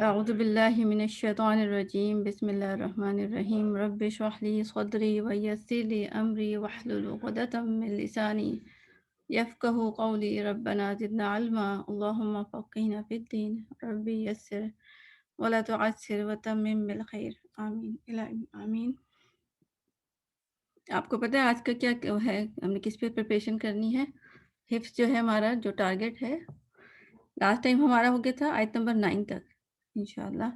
اعوذ باللہ من الشیطان الرجیم بسم اللہ الرحمن الرحیم رب اشرح لی صدری ویسر لی امری واحلل عقدۃ من لسانی یفقہوا قولی ربنا زدنا علما اللہم فقہنا فی الدین رب یسر ولا تعسر وتمم بالخیر آمین الہی آمین۔ آپ کو پتہ ہے آج کا کیا ہے، ہم نے کس پہ پریپریشن کرنی ہے؟ حفظ جو ہے ہمارا جو ٹارگیٹ ہے، لاسٹ ٹائم ہمارا ہو گیا تھا آیت نمبر 9 تک، انشاءاللہ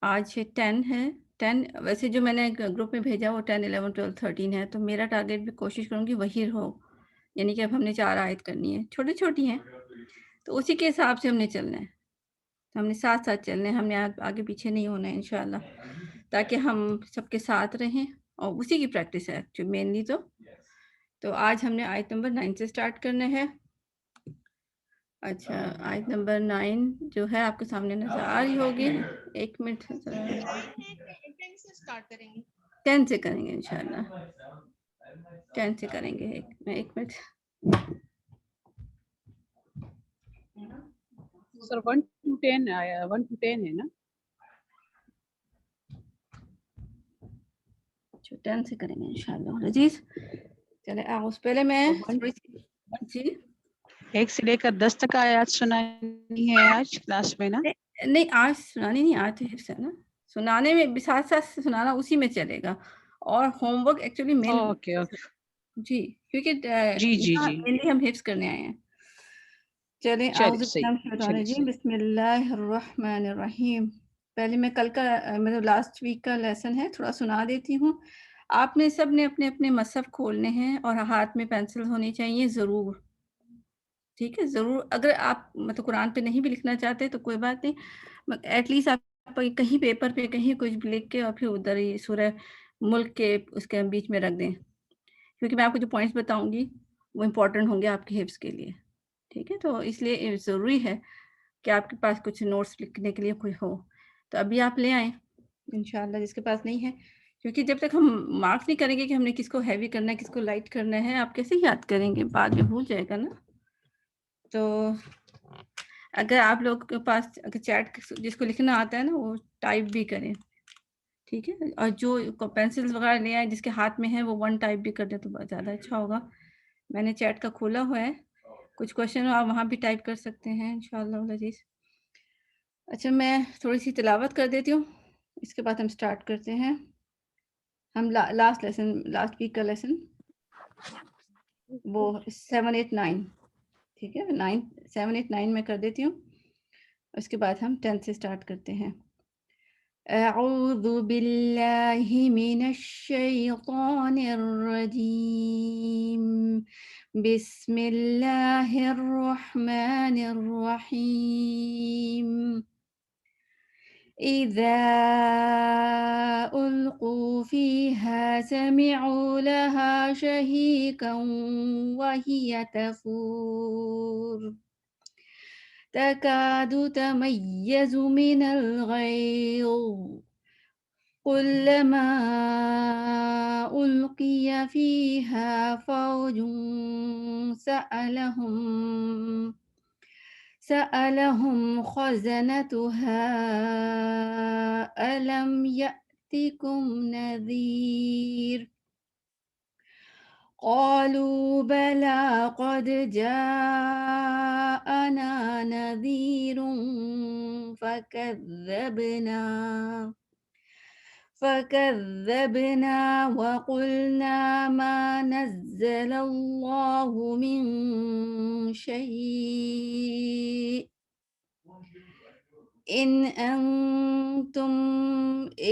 آج 10 ہے۔ 10 ویسے جو میں نے گروپ میں بھیجا وہ 10 11 12 13 ہے، تو میرا ٹارگیٹ بھی کوشش کروں گی وہی ہو، یعنی کہ اب ہم نے 4 آیت کرنی ہے، چھوٹی چھوٹی ہیں، تو اسی کے حساب سے ہم نے چلنا ہے، تو ہم نے ساتھ ساتھ چلنا ہے، ہم نے آگے پیچھے نہیں ہونا ہے انشاءاللہ، تاکہ ہم سب کے ساتھ رہیں، اور اسی کی پریکٹس ہے جو مینلی تو آج ہم نے آیت نمبر 9 سے سٹارٹ کرنا ہے۔ اچھا، آیت نمبر 9 جو ہے آپ کے سامنے نظر آ رہی ہوگی، ایک منٹ 10 سے اسٹارٹ کریں گے۔ 10 سے کریں گے انشاءاللہ، 10 سے کریں گے، ایک منٹ۔ سر 1 to 10 آیا، 1 to 10 ہے نا؟ 10 سے کریں گے انشاءاللہ عزیز۔ چلے اس پہلے میں جی ایک سے لے کر 10 تک آیات سنانی ہے آج کلاس میں نا؟ نہیں، آج سنانی نہیں، آج حفظ ہے نا، سنانے میں ساتھ ساتھ سنانا اسی میں چلے گا، اور ہوم ورک ایکچولی مل اوکے جی، کیونکہ جی جی یہاں جی مینلی ہم حفظ کرنے آئے ہیں۔ چلیں اعوذ چلیے باللہ صحیح، من الشیطان چلیے الرجیم، صحیح۔ بسم اللہ الرحمن الرحیم۔ پہلے میں کل کا مطلب لاسٹ ویک کا لیسن ہے، تھوڑا سنا دیتی ہوں۔ آپ نے سب نے اپنے اپنے مصحف کھولنے ہیں اور ہاتھ میں پینسل ہونی چاہیے ضرور، ٹھیک ہے؟ ضرور، اگر آپ مطلب قرآن پہ نہیں بھی لکھنا چاہتے تو کوئی بات نہیں، ایٹ لیسٹ آپ کہیں پیپر پہ کہیں کچھ بھی لکھ کے اور پھر ادھر ہی سورہ ملک کے اس کے بیچ میں رکھ دیں، کیونکہ میں آپ کو جو پوائنٹس بتاؤں گی وہ امپورٹنٹ ہوں گے آپ کے حفظ کے لیے، ٹھیک ہے؟ تو اس لیے ضروری ہے کہ آپ کے پاس کچھ نوٹس لکھنے کے لیے کوئی ہو، تو ابھی آپ لے آئیں انشاءاللہ جس کے پاس نہیں ہے، کیونکہ جب تک ہم مارکس نہیں کریں گے کہ ہم نے کس کو ہیوی کرنا ہے کس کو لائٹ کرنا ہے، آپ کیسے یاد کریں گے؟ بعد میں بھول جائے گا نا۔ تو اگر آپ لوگ کے پاس اگر چیٹ جس کو لکھنا آتا ہے نا وہ ٹائپ بھی کریں، ٹھیک ہے؟ اور جو پینسلز وغیرہ لے آئے جس کے ہاتھ میں ہے وہ 1 ٹائپ بھی کر دیں تو بہت زیادہ اچھا ہوگا۔ میں نے چیٹ کا کھولا ہوا ہے، کچھ کوشچن آپ وہاں بھی ٹائپ کر سکتے ہیں انشاءاللہ العزیز۔ اچھا، میں تھوڑی سی تلاوت کر دیتی ہوں، اس کے بعد ہم سٹارٹ کرتے ہیں۔ ہم لاسٹ ویک کا لیسن وہ 7 8 9، ٹھیک ہے؟ 7 8 9 میں کر دیتی ہوں، اس کے بعد ہم 10 سے سٹارٹ کرتے ہیں۔ اعوذ باللہ من الشیطان الرجیم، بسم اللہ الرحمن الرحیم۔ اذا القوا فیہا سمعوا لها شہیقا وہی تفور تكاد تميز من الغيظ كلما ألقي فيها فوج سألهم خزنتها ألم يأتكم نذير قالوا بلى قد جاءنا نذير فكذبنا وقلنا ما نزل الله من شيء إن أنتم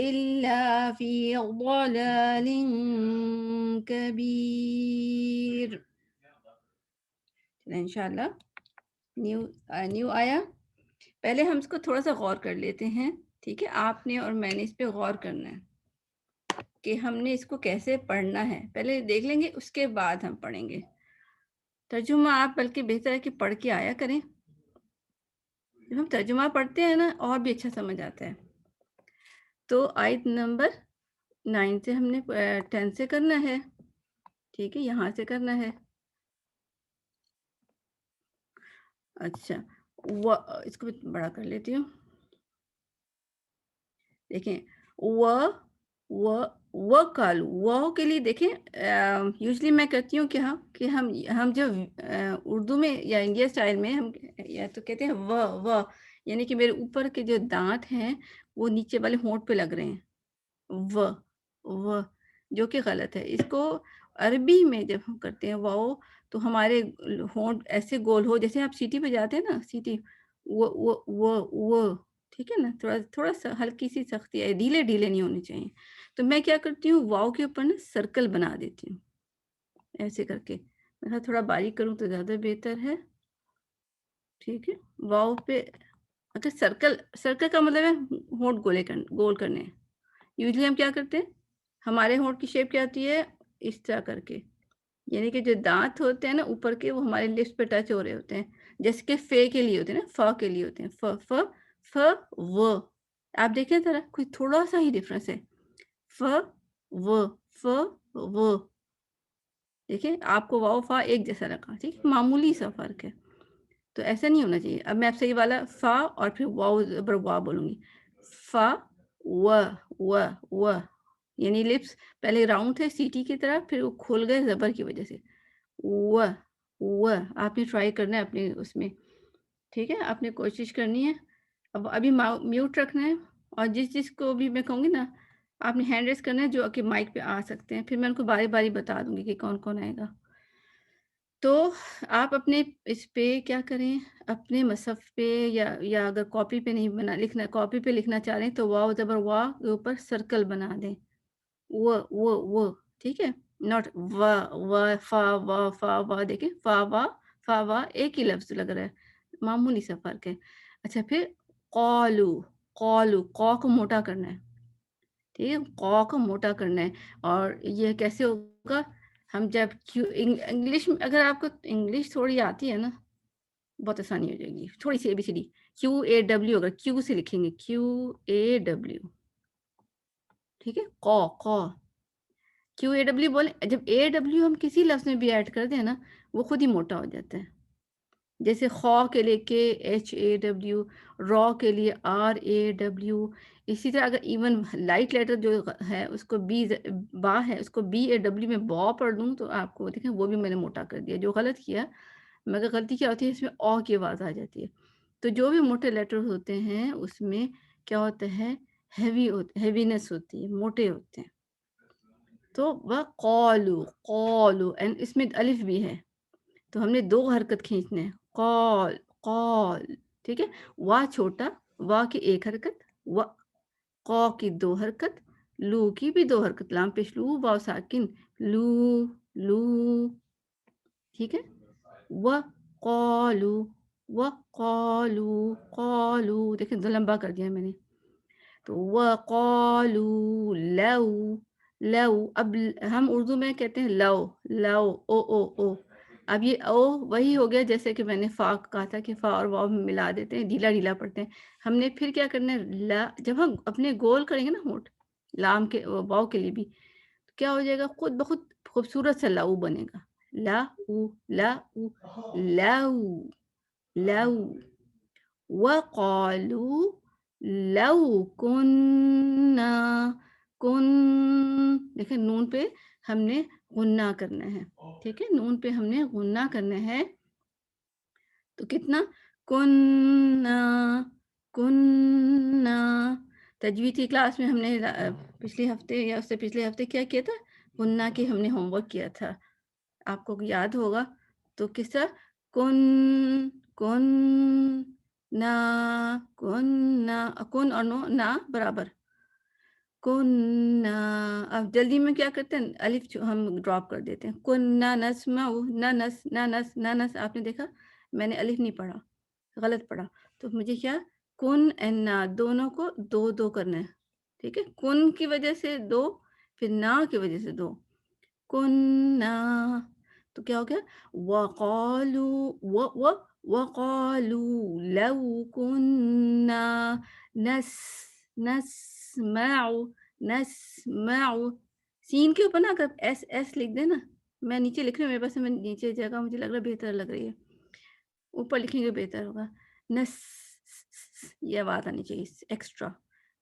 إلا في ضلال كبير۔ انشاءاللہ نیو آیا، پہلے ہم اس کو تھوڑا سا غور کر لیتے ہیں، ٹھیک ہے؟ آپ نے اور میں نے اس پہ غور کرنا ہے کہ ہم نے اس کو کیسے پڑھنا ہے، پہلے دیکھ لیں گے اس کے بعد ہم پڑھیں گے ترجمہ۔ آپ بلکہ بہتر ہے کہ پڑھ کے آیا کریں، جب ہم ترجمہ پڑھتے ہیں نا اور بھی اچھا سمجھ آتا ہے۔ تو آیت نمبر 9 سے ہم نے 10 سے کرنا ہے، ٹھیک ہے؟ یہاں سے کرنا ہے۔ اچھا، اس کو بڑا کر لیتی ہوں۔ دیکھیں و کالو و کے لیے دیکھیں یوزلی میں کرتی ہوں کہ ہم جو اردو میں یا انڈیا اسٹائل میں ہم یا تو کہتے ہیں و یعنی کہ میرے اوپر کے جو دانت ہیں وہ نیچے والے ہونٹ پہ لگ رہے ہیں و جو کہ غلط ہے. اس کو عربی میں جب ہم کرتے ہیں واؤ تو ہمارے ہونٹ ایسے گول ہو جیسے آپ سیٹی پہ جاتے ہیں نا سیٹی وہ ٹھیک ہے نا, تھوڑا سا ہلکی سی سختی ہے, ڈھیلے نہیں ہونے چاہیے. تو میں کیا کرتی ہوں واؤ کے اوپر نا سرکل بنا دیتی ہوں ایسے کر کے. میں تھوڑا باریک کروں تو زیادہ بہتر ہے. ٹھیک ہے, واؤ پہ اگر سرکل کا مطلب ہے ہونٹ گول کرنے. یوزلی ہم کیا کرتے ہیں, ہمارے ہونٹ کی شیپ کیا ہوتی ہے اس طرح کر کے, یعنی کہ جو دانت ہوتے ہیں نا اوپر کے وہ ہمارے لپس پہ ٹچ ہو رہے ہوتے ہیں, جیسے کہ فے کے لیے ہوتے ہیں نا, ف کے لیے ہوتے ہیں ف و. آپ دیکھیں ذرا کوئی تھوڑا سا ہی ڈفرنس ہے, ف و. دیکھیں آپ کو واؤ فا ایک جیسا لگا, ٹھیک, معمولی سا فرق ہے. تو ایسا نہیں ہونا چاہیے. اب میں آپ سے یہ والا فا اور پھر واؤ زبر وا بولوں گی, فا و یعنی لپس پہلے راؤنڈ تھے سیٹی کی طرح, پھر وہ کھل گئے زبر کی وجہ سے. و آپ نے ٹرائی کرنا ہے اپنے اس میں, ٹھیک ہے, آپ نے کوشش کرنی ہے. اب ابھی میوٹ رکھنا ہے, اور جس کو بھی میں کہوں گی نا آپ نے ہینڈ ریس کرنا ہے جو کہ مائک پہ آ سکتے ہیں, پھر میں ان کو باری باری بتا دوں گی کہ کون کون آئے گا. تو آپ اپنے اس پہ کیا کریں, اپنے مصحف پہ یا اگر کاپی پہ نہیں لکھنا, کاپی پہ لکھنا چاہ رہے ہیں تو واو زبر وا کے اوپر سرکل بنا دیں. وہ ٹھیک ہے, ناٹ و فا دیکھیں فا وا ایک ہی لفظ لگ رہا ہے, معمولی سا فرق ہے. اچھا, پھر قالو قا کو موٹا کرنا ہے, ٹھیک ہے, قا کو موٹا کرنا ہے. اور یہ کیسے ہوگا, ہم جب انگلش میں, اگر آپ کو انگلش تھوڑی آتی ہے نا بہت آسانی ہو جائے گی, تھوڑی سی ABCD QAW, اگر کیو سے لکھیں گے QAW, ٹھیک ہے, قا QAW بولیں. جب AW ہم کسی لفظ میں بھی ایڈ کر دیں نا وہ خود ہی موٹا ہو جاتا ہے. جیسے خا کے لیے KHAW, را کے لیے RAW. اسی طرح اگر ایون لائٹ لیٹر جو ہے اس کو با ہے اس کو BAW میں با پڑھ دوں تو آپ کو دیکھیں وہ بھی میں نے موٹا کر دیا. جو غلط کیا, مگر غلطی کیا ہوتی ہے اس میں کی آواز آ جاتی ہے. تو جو بھی موٹے لیٹر ہوتے ہیں اس میں کیا ہوتا ہے, ہیوینس ہوتی ہے, موٹے ہوتے ہیں. تو وہ قالو اینڈ اس میں الف بھی ہے, تو ہم نے 2 حرکت کھینچنے ہیں, قال, ٹھیک ہے. وا چھوٹا, وا کی 1 حرکت, قا کی 2 حرکت, لو کی بھی 2 حرکت, لام پیش لو, واو ساکن لو, ٹھیک ہے. قالو دیکھیں لمبا کر دیا میں نے. تو وقالو لو, اب ہم اردو میں کہتے ہیں لو او. اب یہ او وہی ہو گیا جیسے کہ میں نے فا کہا تھا کہ فا اور واو ملا دیتے ہیں, ڈھیلا پڑھتے ہیں. ہم نے پھر کیا کرنا ہے, جب ہم اپنے گول کریں گے نا ہونٹ لام کے واو کے لیے بھی, تو کیا ہو جائے گا, خود بخود خوبصورت سا لاؤ بنے گا. لو وقالوا لو کن دیکھیں نون پہ ہم نے غنہ کرنا ہے, ٹھیک ہے, نون پہ ہم نے غنہ کرنا ہے. تو کتنا, کننا. تجوید کی کلاس میں ہم نے پچھلے ہفتے یا اس سے پچھلے ہفتے کیا کیا تھا, غنہ کی ہم نے ہوم ورک کیا تھا, آپ کو یاد ہوگا. تو کس طرح, کن اور نا برابر, اب جلدی میں کیا کرتے ہیں, الف ہم ڈراپ کر دیتے ہیں. کننا نسمع, نس آپ نے دیکھا میں نے الف نہیں پڑھا, غلط پڑھا. تو مجھے کیا, کن اینڈ نا دونوں کو 2 کرنا ہے, ٹھیک ہے. کن کی وجہ سے 2, پھر نا کی وجہ سے 2, کننا. تو کیا ہو گیا, وقالوا لو كنا نسمع. سین کے اوپر نا اگر ایس لکھ دیں نا, میں نیچے لکھ رہی ہوں, میرے پاس میں نیچے جگہ مجھے لگ رہا ہے بہتر لگ رہی ہے, اوپر لکھیں گے بہتر ہوگا. یہ آواز آنی چاہیے ایکسٹرا.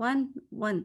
1 1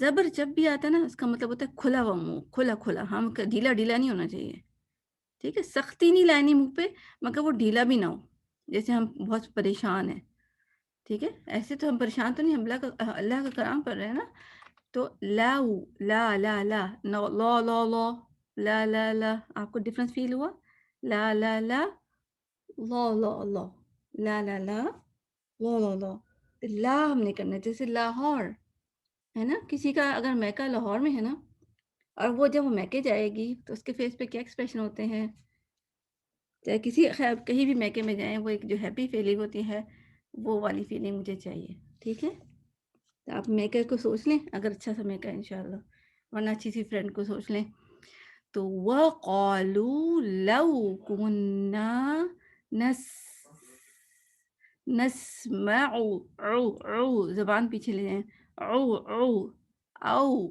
زبر جب بھی آتا ہے نا اس کا مطلب ہوتا ہے کھلا ہوا منہ، کھلا کھلا، ہم ڈھیلا ڈھیلا نہیں ہونا چاہیے، ٹھیک ہے، سختی نہیں لانی منہ پہ مگر وہ ڈھیلا بھی نہ ہو، جیسے ہم بہت پریشان ہیں، ٹھیک ہے، ایسے تو ہم پریشان تو نہیں، ہم اللہ کا کلام پڑھ رہے ہیں نا، تو لا لا لا لا لا لا لا لا لا لا لا، آپ کو ڈفرنس فیل ہوا؟ لا لا لا لا لا لا لا لا لا لا لا لا، لا ہم نہیں کرنا، جیسے لاہور ہے نا، کسی کا اگر میکا لاہور میں ہے نا، اور وہ جب وہ میکے جائے گی تو اس کے فیس پہ کیا ایکسپریشن ہوتے ہیں، چاہے کسی خیر کہیں بھی میکے میں جائیں، وہ ایک جو ہیپی فیلنگ ہوتی ہے وہ والی فیلنگ مجھے چاہیے، ٹھیک ہے، تو آپ میکے کو سوچ لیں، اگر اچھا سا میکا ہے انشاءاللہ، ورنہ اچھی سی فرینڈ کو سوچ لیں، تو وَقَالُوا لَوْ كُنَّا نَس نسمع عو عو، زبان پیچھے لے جائیں، عو عو او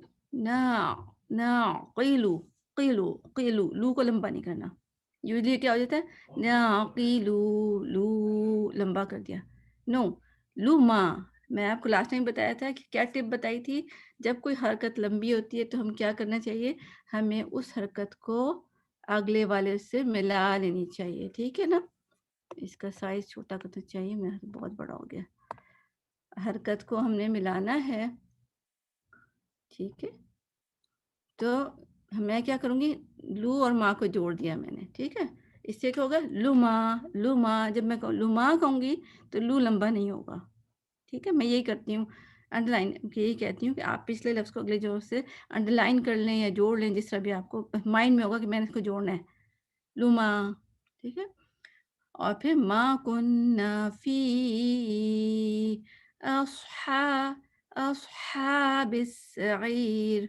نعقلو قیلو قیلو، لو کو لمبا نہیں کرنا، یوزلی کیا ہو جاتا ہے نعقلو، لو لمبا کر دیا، نو لو ما، میں آپ کو لاسٹ ٹائم بتایا تھا کہ کیا ٹپ بتائی تھی، جب کوئی حرکت لمبی ہوتی ہے تو ہم کیا کرنا چاہیے، ہمیں اس حرکت کو اگلے والے سے ملا لینی چاہیے، ٹھیک ہے نا، اس کا سائز چھوٹا کرنا چاہیے، میرا بہت بڑا ہو گیا، حرکت کو ہم نے ملانا ہے، ٹھیک ہے، تو میں کیا کروں گی، لو اور ماں کو جوڑ دیا میں نے، ٹھیک ہے، اس سے کیا ہوگا، لو ماں، جب میں لو ماں کہوں گی تو لو لمبا نہیں ہوگا، ٹھیک ہے، میں یہی کرتی ہوں، انڈر لائن یہی کہتی ہوں کہ آپ پچھلے لفظ کو اگلے جوڑ سے انڈر لائن کر لیں یا جوڑ لیں، جس طرح بھی آپ کو مائنڈ میں ہوگا کہ میں نے اس کو جوڑنا ہے، لو ماں، ٹھیک ہے، اور پھر ما کننا فی اصحاب السعیر،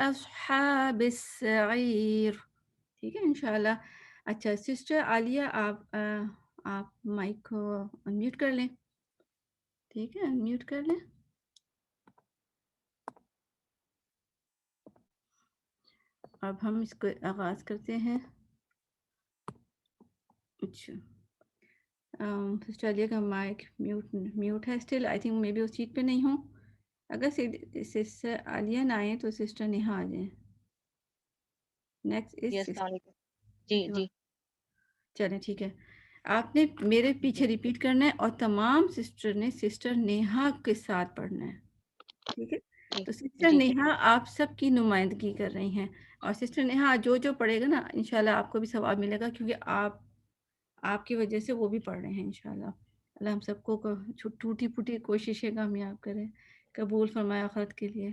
اصحاب السعیر، ٹھیک ہے انشاءاللہ۔ اچھا سسٹر عالیہ، آپ مائک کو انمیوٹ کر لیں، ٹھیک ہے، انمیوٹ کر لیں، اب ہم اس کو آغاز کرتے ہیں۔ اچھا سسٹر عالیہ کا مائک میوٹ ہے اسٹل، آئی تھنک میں بھی اس چیز پہ نہیں ہوں، اگر سسٹر عالیہ نہ آئیں تو سسٹر نیہا آ جائیں، نیکسٹ جی از السلام علیکم۔ جی جی چلیں ٹھیک ہے، آپ نے میرے پیچھے ریپیٹ کرنا ہے اور تمام سسٹر نے سسٹر نیہا کے ساتھ پڑھنا ہے، ٹھیک ہے، جی تو سسٹر جی نیہا آپ سب کی نمائندگی کر رہی ہیں، اور سسٹر نیہا جو پڑھے گا نا انشاءاللہ آپ کو بھی ثواب ملے گا، کیونکہ آپ کی وجہ سے وہ بھی پڑھ رہے ہیں انشاءاللہ، اللہ ہم سب کو ٹوٹی پھوٹی کوششیں کامیاب کرے، قبول فرمائے آخرت کے لیے۔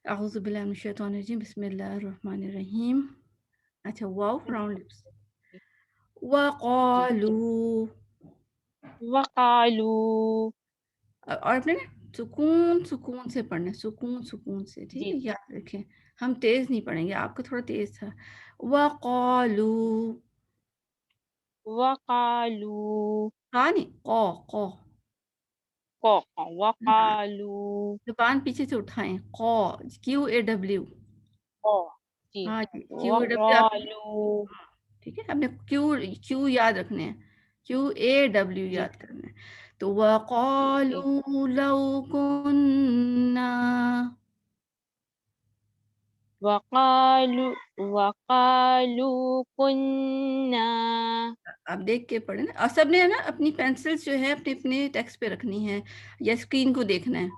اعوذ باللہ من الشیطان الرجیم، بسم اللہ الرحمن الرحیم۔ اچھا واو راؤنڈ لپس، جی وقالو، وقالو، اور اپنے سکون سے پڑھنا ہے، سکون سے، ٹھیک جی ہے، یاد رکھیں، ہم تیز نہیں پڑھیں گے، آپ کو تھوڑا تیز تھا، وقالو، وقالو، قا نہیں، قو، ہاں، وقالو، زبان پیچھے سے اٹھائیں، قو، QAW، جی ہاں جی، QAW آپ وقالو، ٹھیک ہے، آپ نے کیو یاد رکھنے ہیں، QAW جی یاد کرنا ہے، تو جی وقالوا لو كنا، وقالو کننا، آپ دیکھ کے پڑھیں نا، اور سب نے ہے نا اپنی پینسلز جو ہے اپنے ٹیکسٹ پہ رکھنی ہے یا اسکرین کو دیکھنا ہے،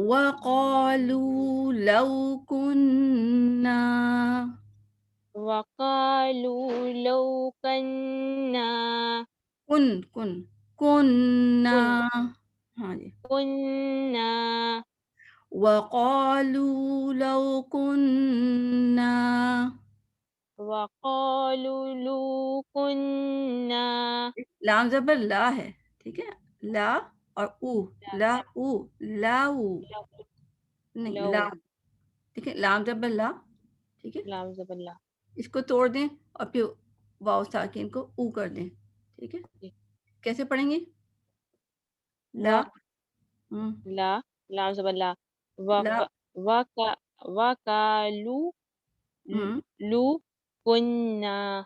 وقالوا لو كنا، وقالو لو کننا، كنا، کن ہاں جی، کننا، وقالوا لو كنا، وقالو لو کننا، لام زبر لا ہے، ٹھیک ہے، لا اور او، لا او، لاؤ نہیں، لو، لا، ٹھیک ہے، لام زبر لا، ٹھیک ہے، لام زبر لا، اس کو توڑ دیں اور پھر واو ساکن کو او کر دیں، ٹھیک ہے، جی کیسے پڑھیں گے، لا، وق لا، لام زبر لا، وق لا، وق وقالو لو کننا،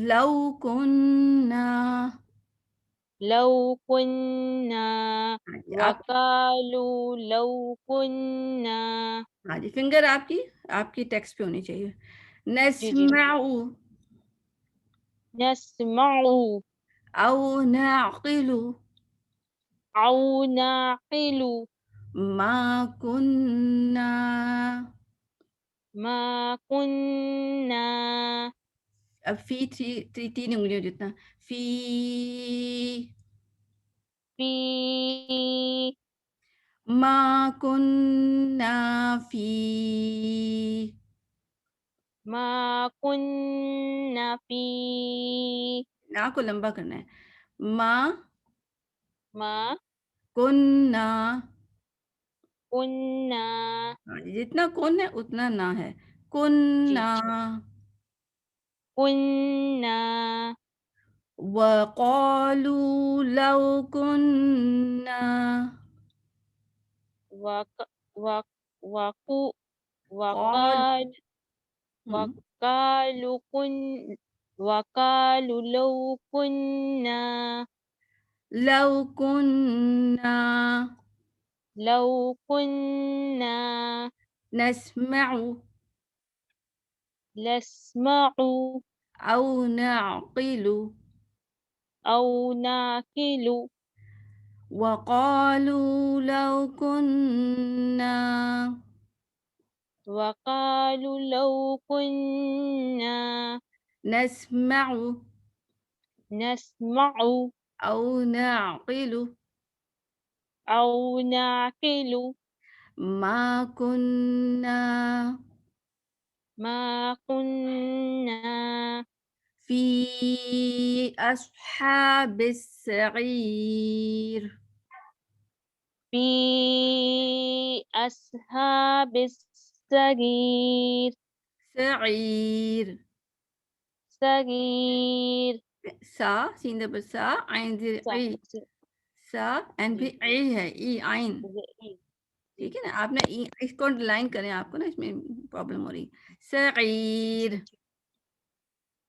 لو كنا، لو كنا ہاں جی آپ وقالوا لو كنا. ہاں جی فنگر آپ کی ٹیکسٹ پہ ہونی چاہیے. جی جی نسمع نسمع او نعقل أو نعقل ما كنا. ما كنا اب فی تین انگلیوں جتنا فی في ما كنا فی ما كنا في نا کو لمبا کرنا ہے. ما ما كنا كنا. ہاں جی جتنا کن ہے اتنا نہ ہے. جی كنا كنا وقالوا لو كنا وق وق وقو قال وقال ہم، وقالوا لو كنا لو كنا نسمع نسمع أو نعقل أو ناكل. وقالوا لو كنا وقالوا لو كنا نسمع نسمع أو نعقل أو نعقل ما كنا ما كنا في أصحاب السعير. في أصحاب السعير. سعير سعير. سا سین دبر سا عین زیر صح عی سا اینڈ پھر عی ہے ای عین. ٹھیک ہے نا آپ نے اس کو لائن کریں آپ کو نا اس میں پرابلم ہو رہی. سعیر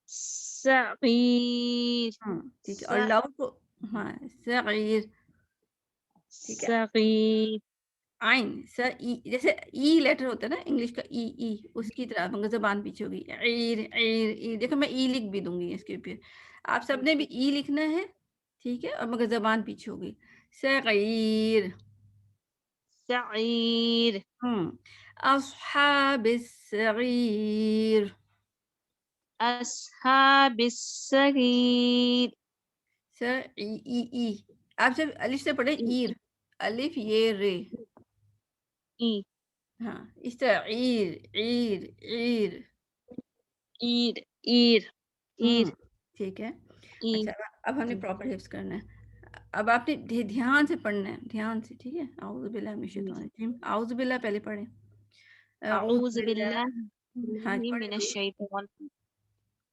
سعير. ٹھیک ہے اور لو کو ہاں سعیر ٹھیک ہے. صغير. عین سا ای جیسے ای لیٹر ہوتا ہے نا انگلش کا ای ای اس کی طرح مگر زبان پیچھے ہوگی. عیر عیر ای دیکھو میں ای لکھ بھی دوں گی اس کے اوپر. آپ سب نے بھی ای لکھنا ہے ٹھیک ہے اور مگر زبان پیچھے ہوگی. صغیر سعير. اصحاب الصغیر أصحاب السعير. سر ای ای ای آپ سب الف سے پڑھے ایر الف یہ رے. إي ہاں اس طرح عیر عیر عیر. إير إير إير ٹھیک ہے. إي. اچھا اب ہم نے پراپر حفظ کرنا ہے. اب آپ نے دھیان سے پڑھنا ہے دھیان سے ٹھیک ہے. اعوذ باللہ من الشیطان الرجیم اعوذ باللہ پہلے پڑھیں. اعوذ أعوذ باللہ بالله ہاں من پڑھیں الشيطان.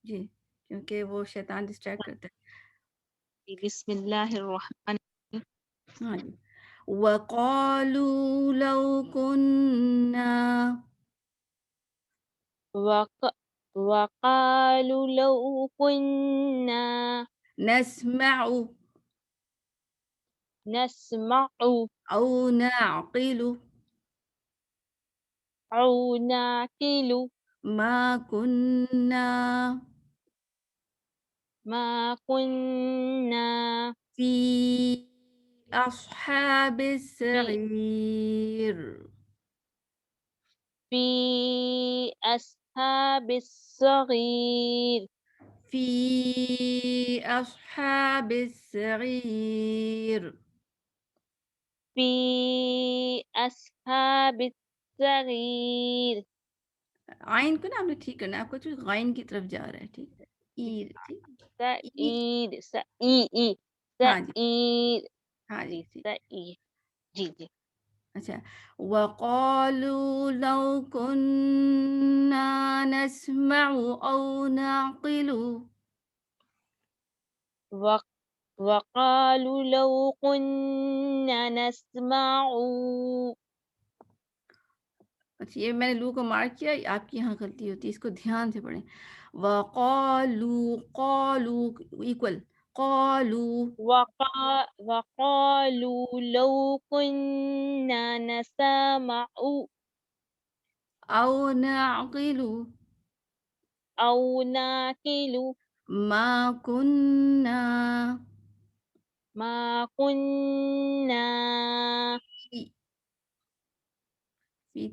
جی کیونکہ وہ شیطان ڈسٹریکٹ کرتا بسم الله الرحمن. ہے. ہاں جی وقالوا لو كنا وقالوا لو كنا نسمع نسمع أو نعقل أو ناكل ما كنا ما كنا في أصحاب في السعير. في أصحاب الصغير. في أصحاب السعير. في أصحاب الصغير. عین کو نا آپ نے ٹھیک کرنا ہے. آپ کو جو غائن کی طرف جا رہا ہے ٹھیک. ایر ٹھیک ای سعيد سعيد ہاں جی سعيد. ہاں جی جی ٹھیک. سعيد. جی جی. اچھا وقالوا لو كنا نسمع أو نعقل وقالوا لو كنا نسمع. اچھا یہ میں نے لو کو مارک کیا آپ کی یہاں غلطی ہوتی ہے اس کو دھیان سے پڑھیں. وقالوا قالوا ایکول قالوا وقالوا لو كنا نسمع أو نعقل أو ناكل ما كنا ما كنا في في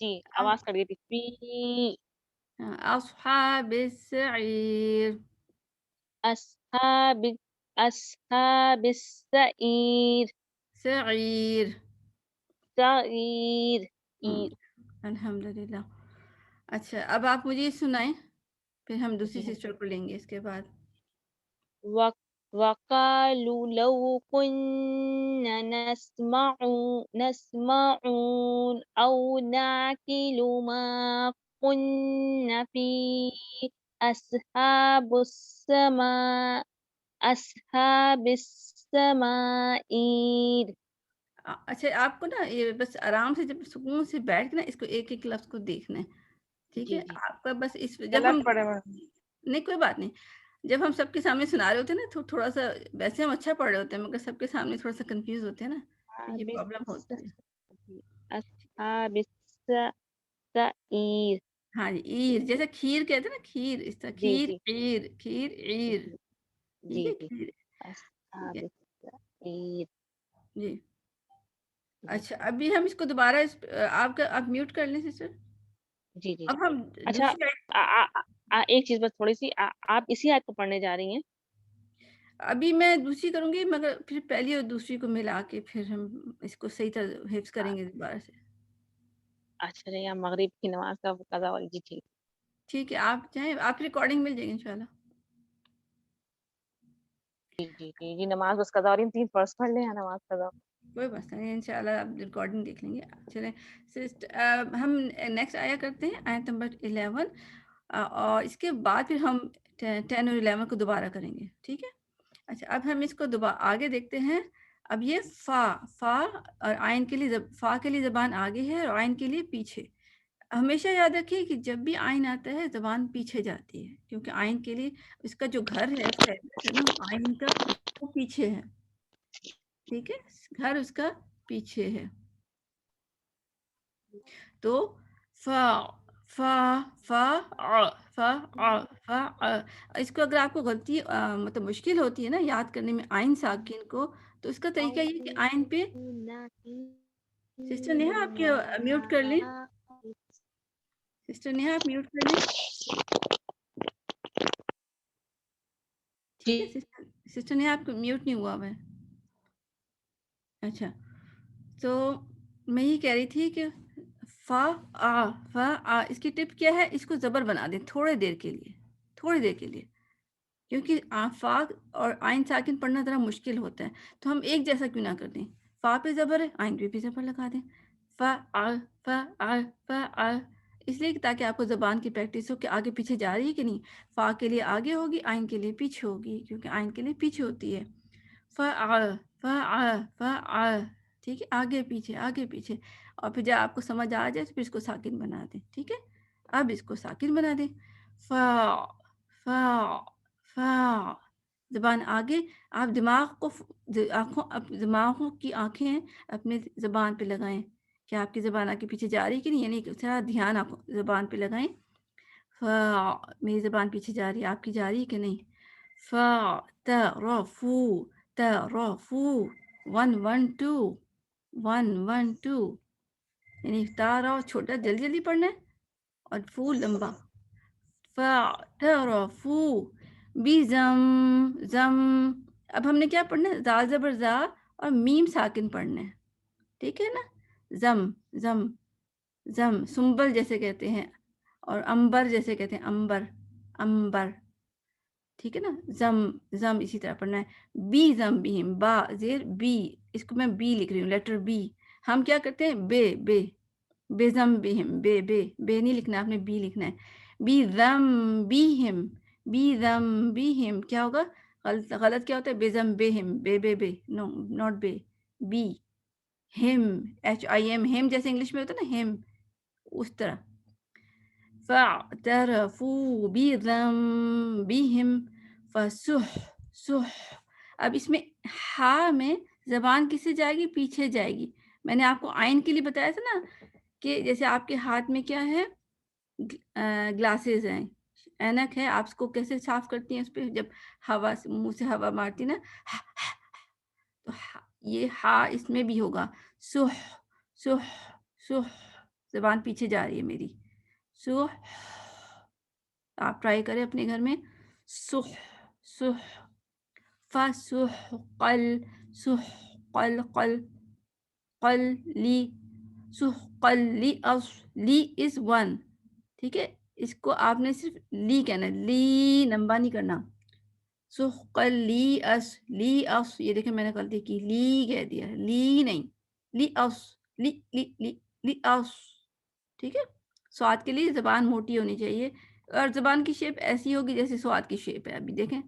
جی آواز کٹ گئی تھی فی أصحاب السعير أصحاب أصحاب السعير سعير سعير الحمدللہ. اچھا اب آپ مجھے یہ سنائیں پھر ہم دوسری سسٹر کو لیں گے اس کے بعد. وقالوا لو كنا نسمع أو نعقل ما كنا في أصحاب السماء أصحاب السمائر. اچھا آپ کو نا یہ بس آرام سے جب سکون سے بیٹھ کے نا اس کو ایک ایک لفظ کو دیکھنا ہے. ٹھیک ہے آپ کا بس اس جب ہم نہیں کوئی بات نہیں جب ہم سب کے سامنے سنا رہے ہوتے ہیں نا تھوڑا سا ویسے ہم اچھا پڑھ رہے ہوتے ہیں مگر سب کے سامنے تھوڑا سا کنفیوز ہوتے ہیں نا تو یہ پرابلم ہوتی ہے. أصحاب السعير. ہاں جی عیر جیسے کھیر کہتے ہیں نا کھیر اس طرح جی کھیر جی عیر کھیر عیر. ٹھیک جی ہے جی کھیر أصحاب ٹھیک ہے السعير. جی. جی. اچھا ابھی ہم اس کو دوبارہ آپ میوٹ کر لیں سسٹر. جی جی اب ہم اچھا دوسری ایک چیز بس تھوڑی سی آپ اسی آیت کو پڑھنے جا رہی ہیں. ابھی میں دوسری کروں گی مگر پھر پہلی اور دوسری کو ملا کے پھر ہم اس کو صحیح طرح حفظ کریں گے دوبارہ سے. اچھا یا مغرب کی نماز کا قضا والی جی ٹھیک. ٹھیک ہے آپ چاہیں آپ ریکارڈنگ مل جائے گی انشاءاللہ. جی جی جی جی نماز بس قضا والی 3 فرض پڑھ لیں یا نماز قضا. کوئی بات نہیں انشاءاللہ آپ ریکارڈنگ دیکھ لیں گے. چلیں ہم نیکسٹ آیا کرتے ہیں آیت نمبر 11 اور اس کے بعد پھر ہم 10 اور 11 کو دوبارہ کریں گے. ٹھیک ہے. اچھا اب ہم اس کو آگے دیکھتے ہیں. اب یہ فا اور آئین کے لیے فا کے لیے زبان آگے ہے اور آئین کے لیے پیچھے. ہمیشہ یاد رکھیے کہ جب بھی آئین آتا ہے زبان پیچھے جاتی ہے کیونکہ آئین کے لیے اس کا جو گھر ہے اس کا ایڈریس ہے نا آئین کا وہ پیچھے ہے. ٹھیک ہے گھر اس کا پیچھے ہے. تو فا فا فا فا فا اس کو اگر آپ کو غلطی مطلب مشکل ہوتی ہے نا یاد کرنے میں آئین ساکن کو تو اس کا طریقہ یہ کہ آئین پہ سسٹر نیہا آپ کے میوٹ کر لیں. سسٹر نیہا آپ میوٹ کر لیں. ٹھیک ہے سسٹر نیہا آپ کو میوٹ نہیں ہوا ہے. اچھا تو میں یہ کہہ رہی تھی کہ فا اس کی ٹپ کیا ہے اس کو زبر بنا دیں تھوڑی دیر کے لیے کیونکہ فا اور آئین ساکن پڑھنا ذرا مشکل ہوتا ہے تو ہم ایک جیسا کیوں نہ کر دیں. فا پہ زبر ہے آئین پہ بھی زبر لگا دیں. فا اس لیے کہ تاکہ آپ کو زبان کی پریکٹس ہو کہ آگے پیچھے جا رہی ہے کہ نہیں. فا کے لیے آگے ہوگی آئین کے لیے پیچھے ہوگی کیونکہ آئین کے لیے پیچھے ہوتی ہے. ٹھیک ہے آگے پیچھے اور پھر جب آپ کو سمجھ آ جائے تو پھر اس کو ساکن بنا دیں. ٹھیک ہے اب اس کو ساکن بنا دیں. فا فا فا زبان آگے آپ دماغوں کی آنکھیں اپنے زبان پہ لگائیں کہ آپ کی زبان آگے پیچھے جا رہی ہے کہ نہیں یعنی ذرا دھیان آپ زبان پہ لگائیں. فا میری زبان پیچھے جا رہی ہے آپ کی جا رہی ہے کہ نہیں. فا تعرفو 1 1 2 1 1 2 یعنی تارا چھوٹا جلدی پڑھنا ہے اور فو لمبا. فا تعرفو بزم اب ہم نے کیا پڑھنا ہے زا زبر زا اور میم ساکن پڑھنا ہے. ٹھیک ہے نا زم سنبل جیسے کہتے ہیں اور امبر جیسے کہتے ہیں امبر. ٹھیک ہے نا زم اسی طرح پڑھنا ہے. بی زم بہم با زیر بی اس کو میں بی لکھ رہی ہوں لیٹر بی. ہم کیا کرتے ہیں بے زم بہم بے نہیں لکھنا آپ نے بی لکھنا ہے. بی زم بہم کیا ہوگا غلط کیا ہوتا ہے بے زم بہم بے نو ناٹ بی ہم HIM ہم جیسے انگلش میں ہوتا ہے نا ہم اس طرح. فاعترفوا بذنبهم سح. اب اس میں ہا میں زبان کس سے جائے گی؟ پیچھے جائے گی. میں نے آپ کو عین کے لیے بتایا تھا نا کہ جیسے آپ کے ہاتھ میں کیا ہے، گلاسز ہیں، اینک ہے، آپ اس کو کیسے صاف کرتی ہیں؟ اس پہ جب ہوا منہ سے ہوا مارتی نا تو یہ ہا اس میں بھی ہوگا. سح سح سح. زبان پیچھے جا رہی ہے میری. سح. آپ ٹرائی کریں اپنے گھر میں. سح سح. فسحقل سحقل قل قل لی سحقل لی اص لی از ون. ٹھیک ہے، اس کو آپ نے صرف لی کہنا، لی لمبا نہیں کرنا. سحقل لی اس لی اس. یہ دیکھیں میں نے غلطی کی، لی کہہ دیا، لی نہیں، لی اس لی لی لی لی اس. ٹھیک ہے، سواد کے لیے زبان موٹی ہونی چاہیے اور زبان کی شیپ ایسی ہوگی جیسے سواد کی شیپ ہے. ابھی دیکھیں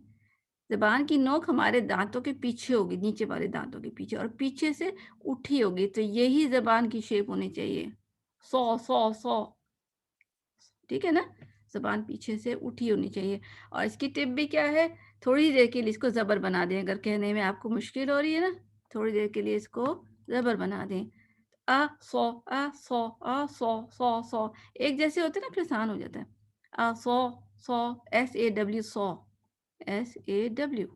زبان کی نوک ہمارے دانتوں کے پیچھے ہوگی، نیچے والے دانتوں کے پیچھے، اور پیچھے سے اٹھی ہوگی، تو یہی زبان کی شیپ ہونی چاہیے. سو سو سو. ٹھیک ہے نا، زبان پیچھے سے اٹھی ہونی چاہیے. اور اس کی ٹپ بھی کیا ہے، تھوڑی دیر کے لیے اس کو زبر بنا دیں. اگر کہنے میں آپ کو مشکل ہو رہی ہے نا، تھوڑی دیر کے لیے اس کو زبر بنا دیں. سو سو سو سو. ایک جیسے ہوتے ہیں نا، پھر آسان ہو جاتا ہے. سو سو. SAW سو. SAW.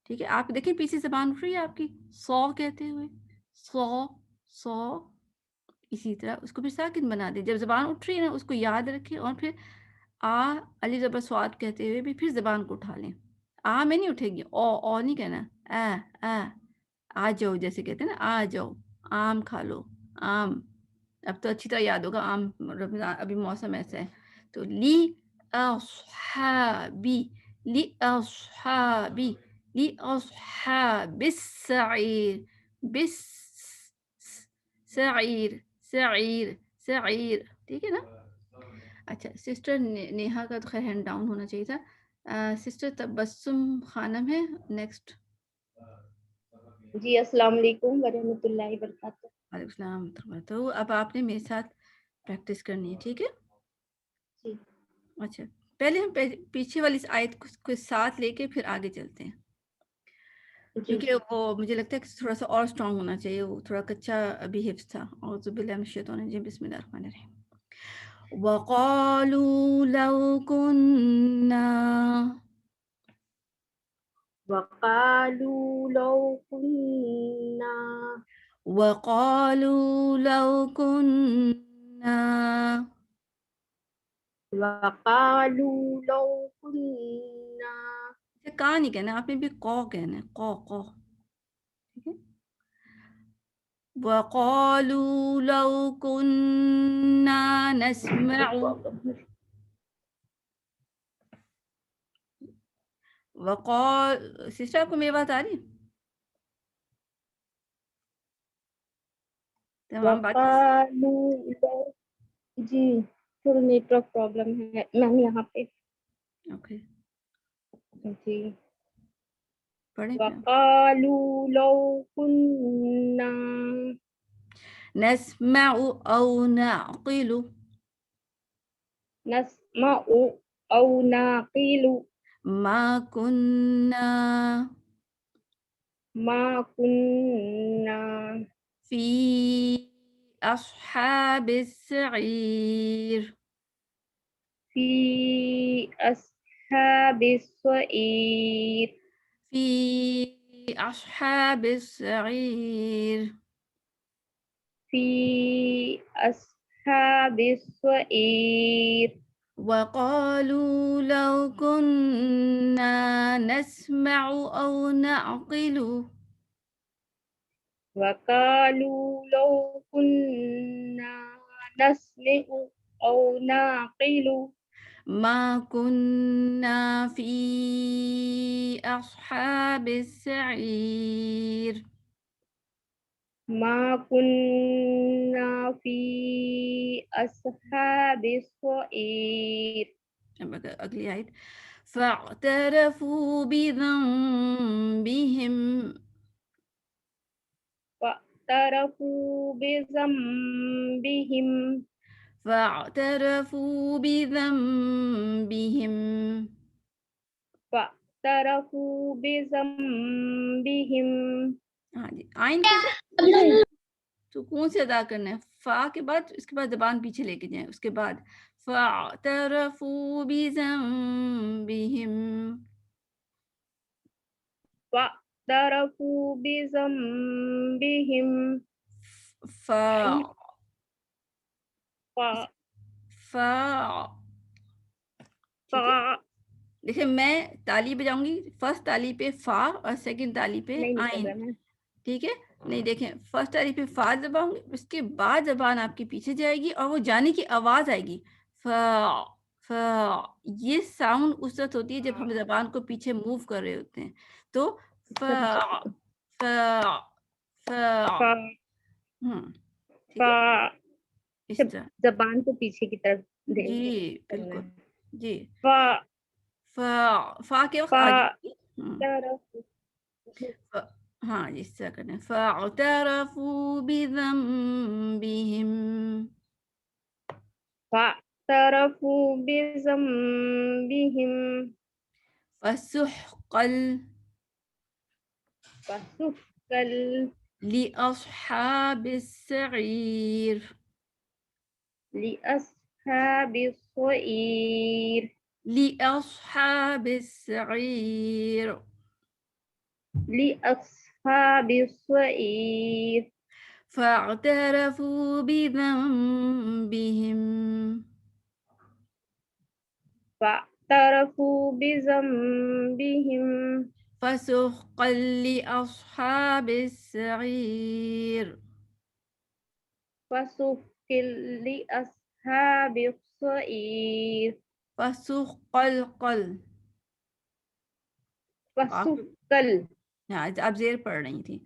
ٹھیک ہے، آپ دیکھیں پیچھے زبان اٹھ رہی ہے آپ کی سو کہتے ہوئے. سو سو. اسی طرح اس کو پھر ساکن بنا دیں. جب زبان اٹھ رہی ہے نا، اس کو یاد رکھیں اور پھر علی زبر سواد کہتے ہوئے بھی پھر زبان کو اٹھا لیں. میں نہیں اٹھے گی، او نہیں کہنا. آ جاؤ جیسے کہتے ہیں نا، آ جاؤ، آم کھا لو، آم. اب تو اچھی طرح یاد ہوگا، آم رمضان ابھی موسم ایسا ہے. تو لی اصحابی لی اصحابی لی اصحاب السعیر بس سعیر سعیر سعیر. ٹھیک ہے نا. اچھا، سسٹر نیہا کا تو خیر ہینڈ ڈاؤن ہونا چاہیے تھا. سسٹر تبسم خانم ہے نیکسٹ. جی السلام علیکم ورحمۃ اللہ وبرکاتہ. وعلیکم السلام ورحمۃ اللہ. تو اب آپ نے میرے ساتھ پریکٹس کرنی ہے، ٹھیک ہے؟ جی. اچھا، پہلے ہم پیچھے والی آیت کو ساتھ لے کے پھر آگے چلتے ہیں، جی. کیونکہ وہ مجھے لگتا ہے کہ تھوڑا سا اور اسٹرانگ ہونا چاہیے، وہ تھوڑا کچا ابھی حفظ تھا. اعوذ باللہ من الشیطان الرجیم، بسم اللہ الرحمن الرحیم. وقالوا لو كنا وقالوا لو كنا وقالوا لو كنا وقالوا لو كنا. کا نہیں کہنا، آپ نے بھی قو کہنا ہے، قو قو. ٹھیک ہے. وقالوا لو كنا نسمع سسٹر آپ کو میری بات آ رہی ہے؟ تمام باقی وقالوا لو. جی تھوڑا نیٹ ورک پرابلم ہے میم یہاں پہ. اوکے، جی. پڑھیں پھر. وقالوا لو كنا نسمع او نعقل نسمع أو نعقل ما كنا ما كنا في أصحاب السعير في أصحاب السعير في أصحاب السعير في أصحاب السعير. وقالوا لو كنا نسمع أو نعقل وقالوا لو كنا نسمع أو نعقل ما كنا في أصحاب السعير. ما كنا في أصحاب السعير. أغلي آية. فاعترفوا بذنبهم فاعترفوا بذنبهم فاعترفوا بذنبهم. فاعترفوا بذنبهم. ہاں جی، آئین کو سکون سے ادا کرنا ہے. فا کے بعد اس کے بعد زبان پیچھے لے کے جائیں. اس کے بعد فاعترفوا بذنبهم. فاعترفوا بذنبهم. فا فا فا ٹھیک ہے. فا دیکھیں میں تالی بجاؤں گی، فرسٹ تالی پہ فا اور سیکنڈ تالی پہ نہیں نکل آئین. رہا میں. ٹھیک ہے. نہیں دیکھیں فرسٹ تالی پہ فا دباؤں گی، اس کے بعد زبان آپ کے پیچھے جائے گی اور وہ جانے کی آواز آئے گی. فا فا. یہ ساؤنڈ اس وقت ہوتی ہے جب ہم زبان کو پیچھے موو کر رہے ہوتے ہیں. تو فا فا فا. فا ٹھیک ہے. اس طرح. زبان کو پیچھے کی طرف دے جی کرنا بالکل. ہے. جی فا فا. فا کے وقت فا آ جائے. اعترفوا. ہاں جی اس طرح کرنا ہے. فاعترفوا بذنبهم. فاعترفوا بذنبهم. فسحقا فسحقا لأصحاب السعير. لأصحاب السعير. لأصحاب السعير. لأصحاب السعير. فاعترفوا بذنبهم. فاعترفوا بذنبهم. فسحقا لأصحاب السعير. فسحقا لأصحاب السعير. فسحقا القل. فسحقا. آپ زیر پڑھ رہی تھی.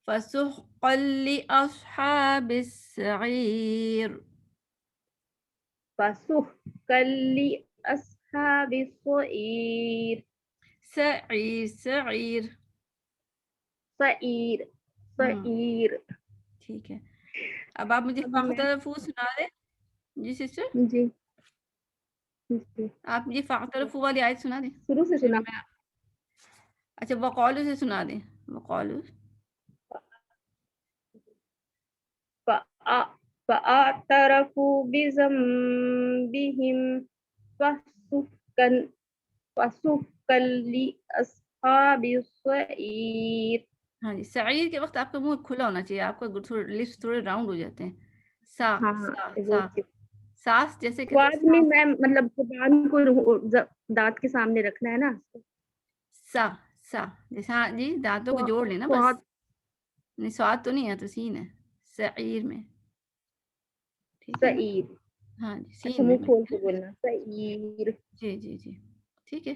فسحقا لأصحاب السعير. فسحقا لأصحاب السعير. سعير سعير. سعير سعير. ٹھیک ہے. اب آپ مجھے فاقترفو سنا دیں. جی سسٹر جی آپ مجھے فاقترفو والی آیت سنا دیں. شروع سے سنا. اچھا وقالو سے سنا دیں. وقالو. فاعترفوا بذنبهم فسحقا لأصحاب السعير. ہاں جی سعیر کے وقت آپ کا منہ کھلا ہونا چاہیے. آپ کا لپس تھوڑے راؤنڈ ہو جاتے ہیں. سا سا سا ساس جیسے کہتے بعد میں میں مطلب زبان کو دانت کے سامنے رکھنا ہے نا. سا سا جیسے ہاں جی دانتوں کو جوڑ لینا بس. نہیں سواد تو نہیں ہے تو سین ہے سعیر میں. ٹھیک ہے نا. سعیر. ہاں جی اچھا سین میں منہ کھول کے بولنا سعیر. جی جی جی ٹھیک ہے.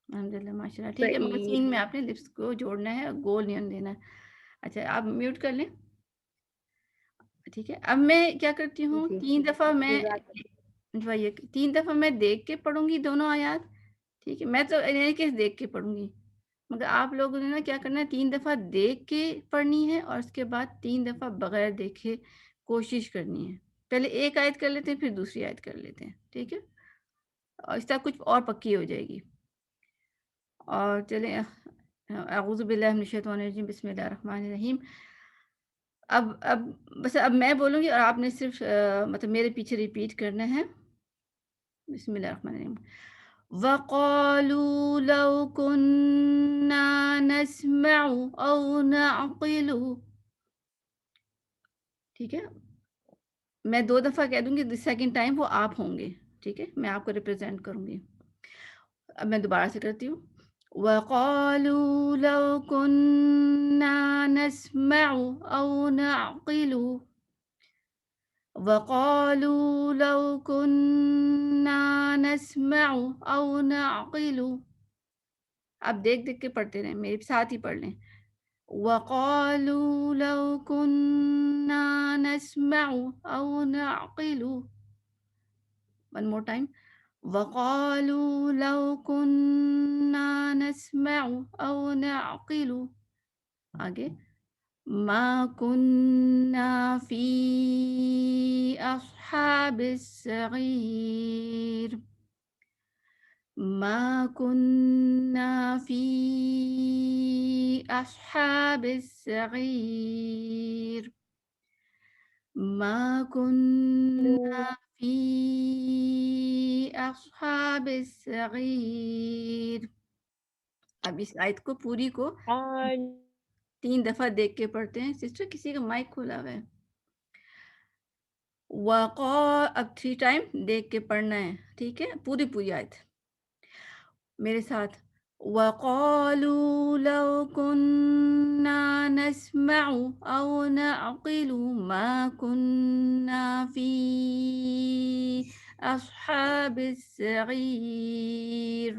الحمد للہ ماشاء اللہ. ٹھیک ہے مگر سین میں آپ نے لپس کو جوڑنا ہے، گول نہیں ہونے دینا ہے. اچھا آپ میوٹ کر لیں. ٹھیک ہے. اب میں کیا کرتی ہوں، تین دفعہ میں دیکھ کے پڑھوں گی دونوں آیات. ٹھیک ہے. میں تو یعنی کہ دیکھ کے پڑھوں گی، مگر آپ لوگوں نے نا کیا کرنا ہے 3 دفعہ دیکھ کے پڑھنی ہے اور اس کے بعد 3 دفعہ بغیر دیکھے کوشش کرنی ہے. پہلے ایک آیت کر لیتے ہیں پھر دوسری آیت کر لیتے ہیں. ٹھیک ہے. اور اس طرح کچھ اور پکی ہو جائے گی. اور چلیں اعوذ باللہ من الشیطان الرجیم بسم اللہ الرحمن الرحیم. اب میں بولوں گی اور آپ نے صرف مطلب میرے پیچھے ریپیٹ کرنا ہے. بسم اللہ الرحمن الرحیم. وَقَالُوا لَوْ كُنَّا نَسْمَعُ أَوْ نَعْقِلُ. ٹھیک ہے. میں 2 دفعہ کہہ دوں گی، سیکنڈ ٹائم وہ آپ ہوں گے. ٹھیک ہے. میں آپ کو ریپرزینٹ کروں گی. اب میں دوبارہ سے کرتی ہوں. وَقَالُوا لَوْ كُنَّا نَسْمَعُ أَوْ نَعْقِلُ. وَقَالُوا لَوْ كُنَّا نَسْمَعُ أَوْ نَعْقِلُ. آپ دیکھ دیکھ کے پڑھتے رہیں، میرے ساتھ ہی پڑھ لیں. وَقَالُوا لَوْ كُنَّا نَسْمَعُ أَوْ نَعْقِلُ. One more time. وَقَالُوا لَوْ كُنَّا نَسْمَعُ أَوْ نَعْقِلُ. آگے. مَا كُنَّا فِي أصحاب السعير ما كنا في أصحاب السعير ما كنا في أصحاب السعير. اب اس آیت کو پوری کو اور 3 دفعہ دیکھ کے پڑھتے ہیں. سسٹر کسی کا مائک کھلا ہوا ہے. اب 3 ٹائم دیکھ کے پڑھنا ہے, ٹھیک ہے, پوری آیت میرے ساتھ. وَقَالُوا لَوْ كُنَّا نَسْمَعُ أَوْ نَعْقِلُ مَا كُنَّا فِي أَصْحَابِ السَّعِيرِ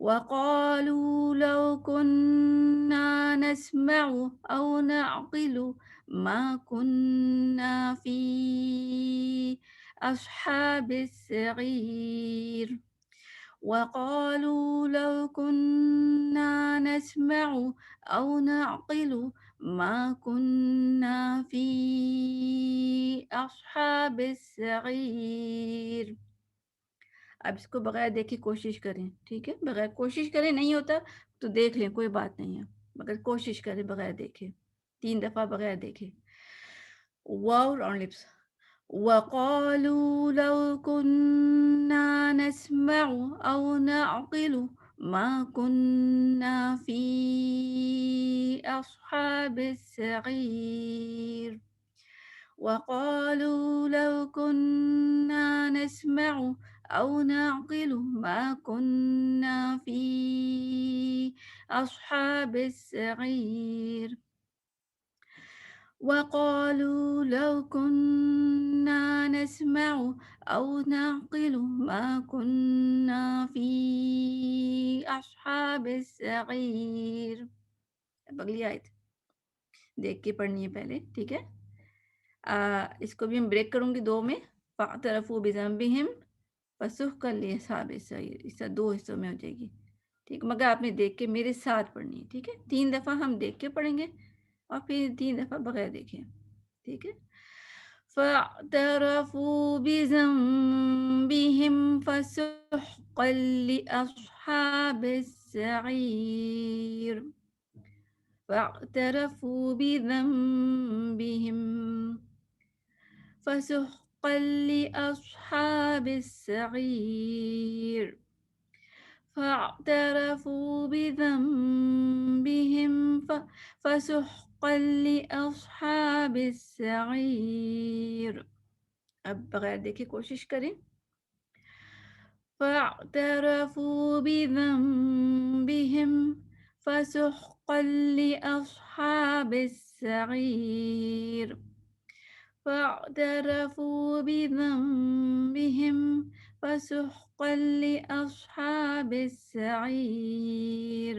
وَقَالُوا لَوْ كُنَّا نَسْمَعُ أَوْ نَعْقِلُ مَا كُنَّا فِي أَصْحَابِ السَّعِيرِ وَقَالُوا لَوْ كُنَّا نَسْمَعُ أَوْ نَعْقِلُ مَا كُنَّا فِي أَصْحَابِ السَّعِيرِ. اب اس کو بغیر دیکھے کوشش کریں, ٹھیک ہے, بغیر کوشش کریں, نہیں ہوتا تو دیکھ لیں, کوئی بات نہیں ہے, مگر کوشش کریں بغیر دیکھے, 3 دفعہ بغیر دیکھے. واو آن لپس. وَقَالُوا لَوْ كُنَّا نَسْمَعُ أَوْ نَعْقِلُ مَا كُنَّا فِي أَصْحَابِ السَّعِيرِ وَقَالُوا لَوْ كُنَّا نَسْمَعُ أَوْ نَعْقِلُ مَا كُنَّا فِي أَصْحَابِ السَّعِيرِ وَقَالُوا لَوْ كُنَّا نَسْمَعُ أَوْ نَعْقِلُ مَا كُنَّا فِي أَصْحَابِ السَّعِيرِ. اب اگلی آیت دیکھ کے پڑھنی ہے پہلے, ٹھیک ہے. اس کو بھی ہم بریک کروں گی 2 میں. فَاعْتَرَفُوا بِذَنبِهِمْ فَسُحْقًا لِأَصْحَابِ السَّعِيرِ. اس سے 2 حصوں میں ہو جائے گی, ٹھیک, مگر آپ نے دیکھ کے میرے ساتھ پڑھنی ہے, ٹھیک ہے. 3 دفعہ ہم دیکھ کے پڑھیں گے اور پھر 3 دفعہ بغیر دیکھیں, ٹھیک ہے. فَاعْتَرَفُوا بِذَنبِهِمْ فَسُحْقًا لِأَصْحَابِ السَّعِيرِ فَاعْتَرَفُوا بِذَنبِهِمْ فَسُحْقًا لِأَصْحَابِ السَّعِيرِ فَاعْتَرَفُوا بِذَنبِهِمْ فَسُحْقًا لِأَصْحَابِ السَّعِيرِ. اب بغیر دیکھے کوشش کریں. فَاعْتَرَفُوا بِذَنبِهِمْ فَسُحْقًا لِأَصْحَابِ السَّعِيرِ فَاعْتَرَفُوا بِذَنبِهِمْ فَسُحْقًا لِأَصْحَابِ السَّعِيرِ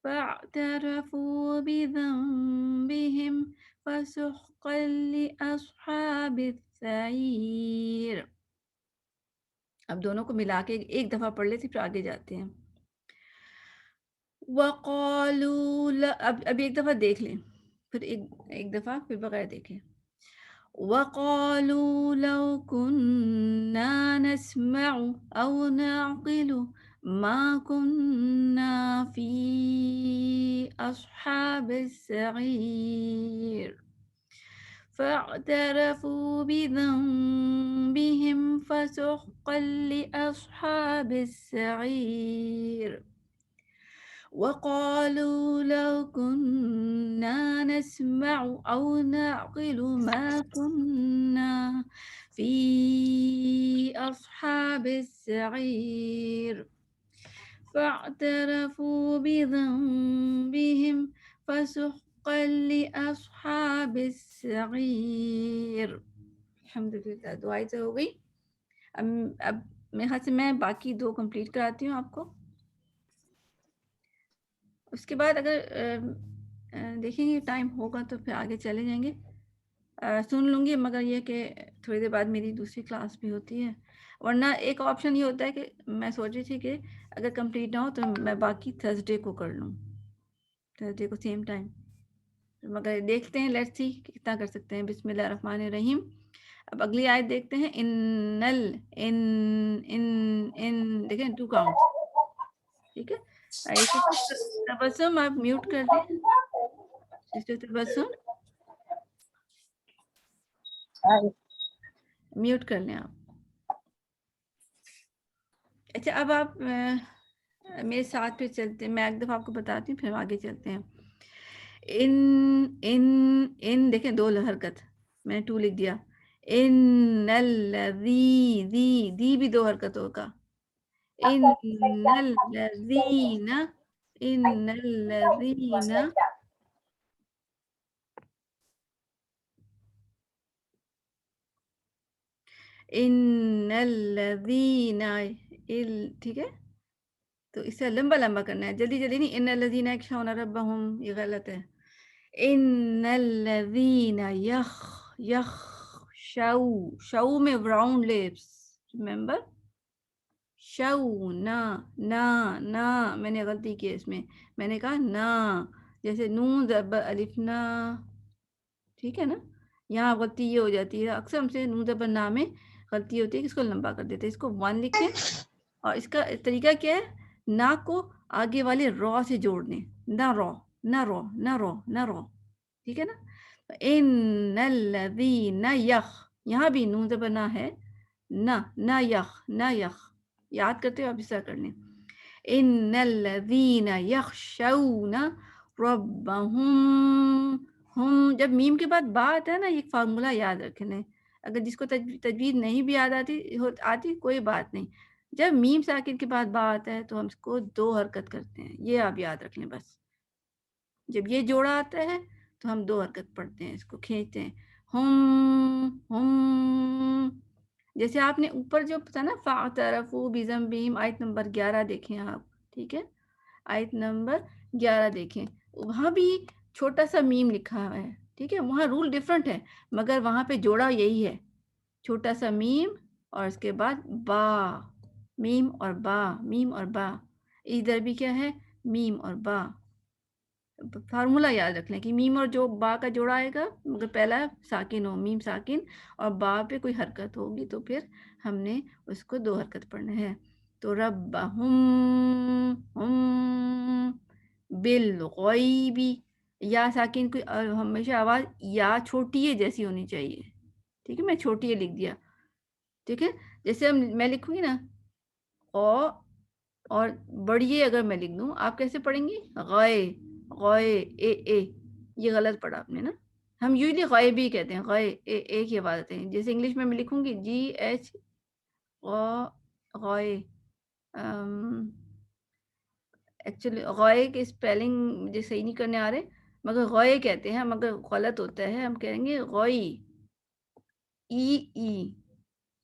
فَاعْتَرَفُوا بِذَنبِهِمْ فَسُحْقًا لِأَصْحَابِ السَّعِيرِ. اب دونوں کو ملا کے ایک دفعہ پڑھ لیتے پھر آگے جاتے ہیں. وَقَالُوا اب ایک دفعہ دیکھ لیں, پھر ایک دفعہ پھر بغیر دیکھیں. وَقَالُوا لَوْ كُنَّا نَسْمَعُ أَوْ نَعْقِلُ مَا كُنَّا فِي أَصْحَابِ السَّعِيرِ فَاعْتَرَفُوا بِذَنبِهِمْ فَسُحْقًا لِأَصْحَابِ السَّعِيرِ وَقَالُوا لَوْ كُنَّا نَسْمَعُ أَوْ نَعْقِلُ مَا كُنَّا فِي أَصْحَابِ السَّعِيرِ فَاعْتَرَفُوا بِذَنبِهِمْ فَسُحْقًا لِأَصْحَابِ السَّعِيرِ. الحمدللہ, دعائیں تو ہو گئی. اب میرے خیال سے میں باقی 2 کمپلیٹ کراتی ہوں آپ کو. اس کے بعد اگر دیکھیں گے ٹائم ہوگا تو پھر آگے چلے جائیں گے. سن لوں گی, مگر یہ کہ تھوڑی دیر بعد میری دوسری کلاس بھی ہوتی ہے. ورنہ ایک آپشن یہ ہوتا ہے کہ میں سوچ رہی تھی کہ اگر کمپلیٹ نہ ہو تو میں باقی تھرسڈے کو کر لوں, تھرسڈے کو سیم ٹائم. مگر دیکھتے ہیں, لیٹس سی کتنا کر سکتے ہیں. بسم اللہ الرحمن الرحیم. اب اگلی آیت دیکھتے ہیں. انل ان دیکھیں 2 کاؤنٹ. ٹھیک ہے. تبسم آپ میوٹ کر دیں. سسٹر تبسم میوٹ کر لیں آپ. اچھا اب آپ میرے ساتھ پھر چلتے ہیں. میں ایک دفعہ آپ کو بتاتی ہوں پھر ہم آگے چلتے ہیں. ان دیکھیں 2 حرکت. میں نے 2 لکھ دیا. ان الذی دی بھی 2 حرکت ہوگا. ان الذین ان الذین ٹھیک ہے. تو اس سے لمبا لمبا کرنا ہے, جلدی جلدی نہیں. ان الذین یخشون ربهم یہ غلط ہے. ان الذین شو میں راؤنڈ لپس. ریممبر شو نا میں نے غلطی کی اس میں نے کہا نا, جیسے نون زبر الف نا. ٹھیک ہے نا. یہاں غلطی یہ ہو جاتی ہے اکثر ہم سے نون زبر نا میں غلطی ہوتی ہے کہ اس کو لمبا کر دیتے ہیں. اس کو 1 لکھیں اور اس کا طریقہ کیا ہے, نا کو آگے والے رو سے جوڑ دیں. نہ رو. ٹھیک ہے نا. ان الذین یہاں بھی نون زبر نہ ہے. نہ یخ یاد کرتے ہو آپ اس طرح کر لیں. ان الذین یخشون ربهم ہم جب میم کے بعد با آتا ہے نا, یہ فارمولہ یاد رکھنا ہے. اگر جس کو تجوید نہیں بھی یاد آتی کوئی بات نہیں. جب میم ساکن کے بعد با آتا ہے تو ہم اس کو 2 حرکت کرتے ہیں. یہ آپ یاد رکھ لیں بس. جب یہ جوڑا آتا ہے تو ہم 2 حرکت پڑھتے ہیں, اس کو کھینچتے ہیں. ہم جیسے آپ نے اوپر جو تھا نا فاعترفوا بذنبہم آیت نمبر 11 دیکھیں آپ. ٹھیک ہے, آیت نمبر 11 دیکھیں. وہاں بھی چھوٹا سا میم لکھا ہوا ہے. ٹھیک ہے, وہاں رول ڈیفرنٹ ہے مگر وہاں پہ جوڑا یہی ہے, چھوٹا سا میم اور اس کے بعد با. میم اور با ادھر بھی کیا ہے, میم اور با. فارمولہ یاد رکھ لیں کہ میم اور جو با کا جوڑا آئے گا مگر پہلا ساکن ہو, میم ساکن اور با پہ کوئی حرکت ہوگی تو پھر ہم نے اس کو 2 حرکت پڑھنا ہے. تو ربہم بالغیب یا ساکن کوئی ہمیشہ آواز یا چھوٹی ہے جیسی ہونی چاہیے. ٹھیک ہے, میں چھوٹی ہے لکھ دیا. ٹھیک ہے, جیسے میں لکھوں گی نا اور بڑی اگر میں لکھ دوں آپ کیسے پڑھیں گی؟ غائے اے یہ غلط پڑھا آپ نے نا. ہم یوزلی غائے بھی کہتے ہیں, غائے اے کی آواز آتے ہیں. جیسے انگلش میں لکھوں گی GH غائے. ایکچولی غائے کے اسپیلنگ مجھے صحیح نہیں کرنے آ رہے مگر غائے کہتے ہیں, مگر غلط ہوتا ہے. ہم کہیں گے غوئی ای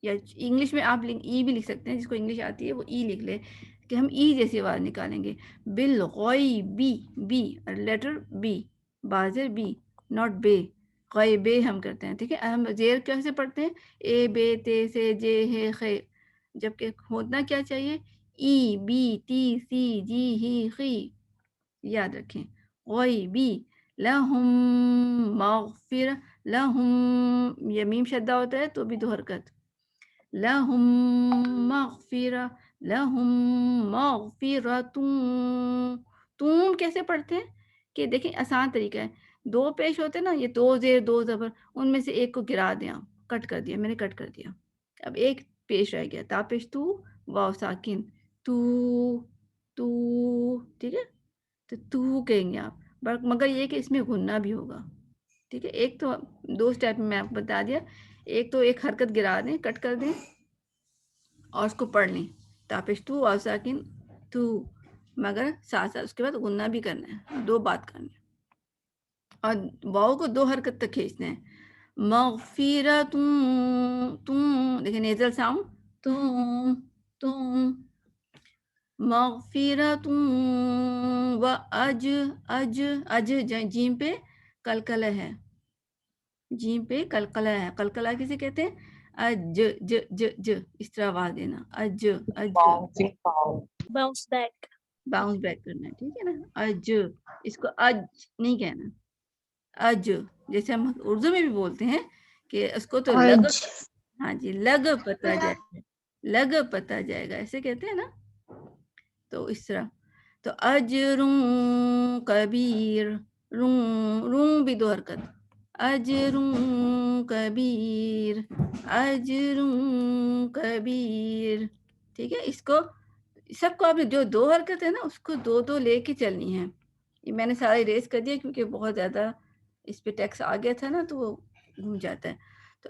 یا انگلش میں آپ ای بھی لکھ سکتے ہیں, جس کو انگلش آتی ہے وہ ای لکھ لے کہ ہم ای جیسی آواز نکالیں گے. بالغیبی بی لیٹر بی بازر بی ناٹ بے. غیبے ہم کرتے ہیں. ٹھیک ہے, ہم زیر کیسے پڑھتے ہیں؟ اے بے تے سے جے ہے خے, جبکہ ہونا کیا چاہیے؟ ای بی ٹی سی جی ہی خی. یاد رکھیں غیبی. لہم مغفر لہم یہ میم شدہ ہوتا ہے تو بھی 2 حرکت. لہم مغفرہ تون کیسے پڑھتے ہیں کہ دیکھیں آسان طریقہ ہے. 2 پیش ہوتے ہیں نا, یہ 2 زیر 2 زبر, ان میں سے ایک کو گرا دیا, کٹ کر دیا, میں نے کٹ کر دیا. اب ایک پیش رہ گیا, تا پیش تو واو ساکن تو. ٹھیک ہے, تو کہیں گے آپ, مگر یہ کہ اس میں غنہ بھی ہوگا. ٹھیک ہے, ایک تو 2 سٹیپ میں آپ کو بتا دیا. ایک تو ایک حرکت گرا دیں, کٹ کر دیں اور اس کو پڑھ لیں, تاپش تو واو ساکن تو, مگر ساتھ ساتھ اس کے بعد غنہ بھی کرنا ہے, 2 بات کرنی ہے. اور واو کو 2 حرکت تک کھینچتے ہیں. مغفرۃ دیکھیں نیزل ساؤنڈ تو مغفرۃ و اج جیم پہ قلقلہ ہے, جیم پہ قلقلہ ہے. قلقلہ کسے کہتے ہیں؟ اج ج اس طرح آواز دینا, اج باؤنس بیک کرنا ہے. ٹھیک ہے نا, اج اس کو اج نہیں کہنا. اج جیسے ہم اردو میں بھی بولتے ہیں کہ اس کو تو لگ، ہاں جی لگ پتہ جائے گا، لگ پتہ جائے گا ایسے کہتے ہیں نا، تو اس طرح. تو اجروں کبیر، روں بھی 2 حرکت، اجروں کبیر، اجروں کبیر. ٹھیک ہے، اس کو سب کو آپ جو 2 حرکت ہے نا اس کو 2 لے کے چلنی ہے. یہ میں نے سارا اریز کر دیا کیونکہ بہت زیادہ اس پہ ٹیکس آ گیا تھا نا تو وہ گھوم جاتا ہے. تو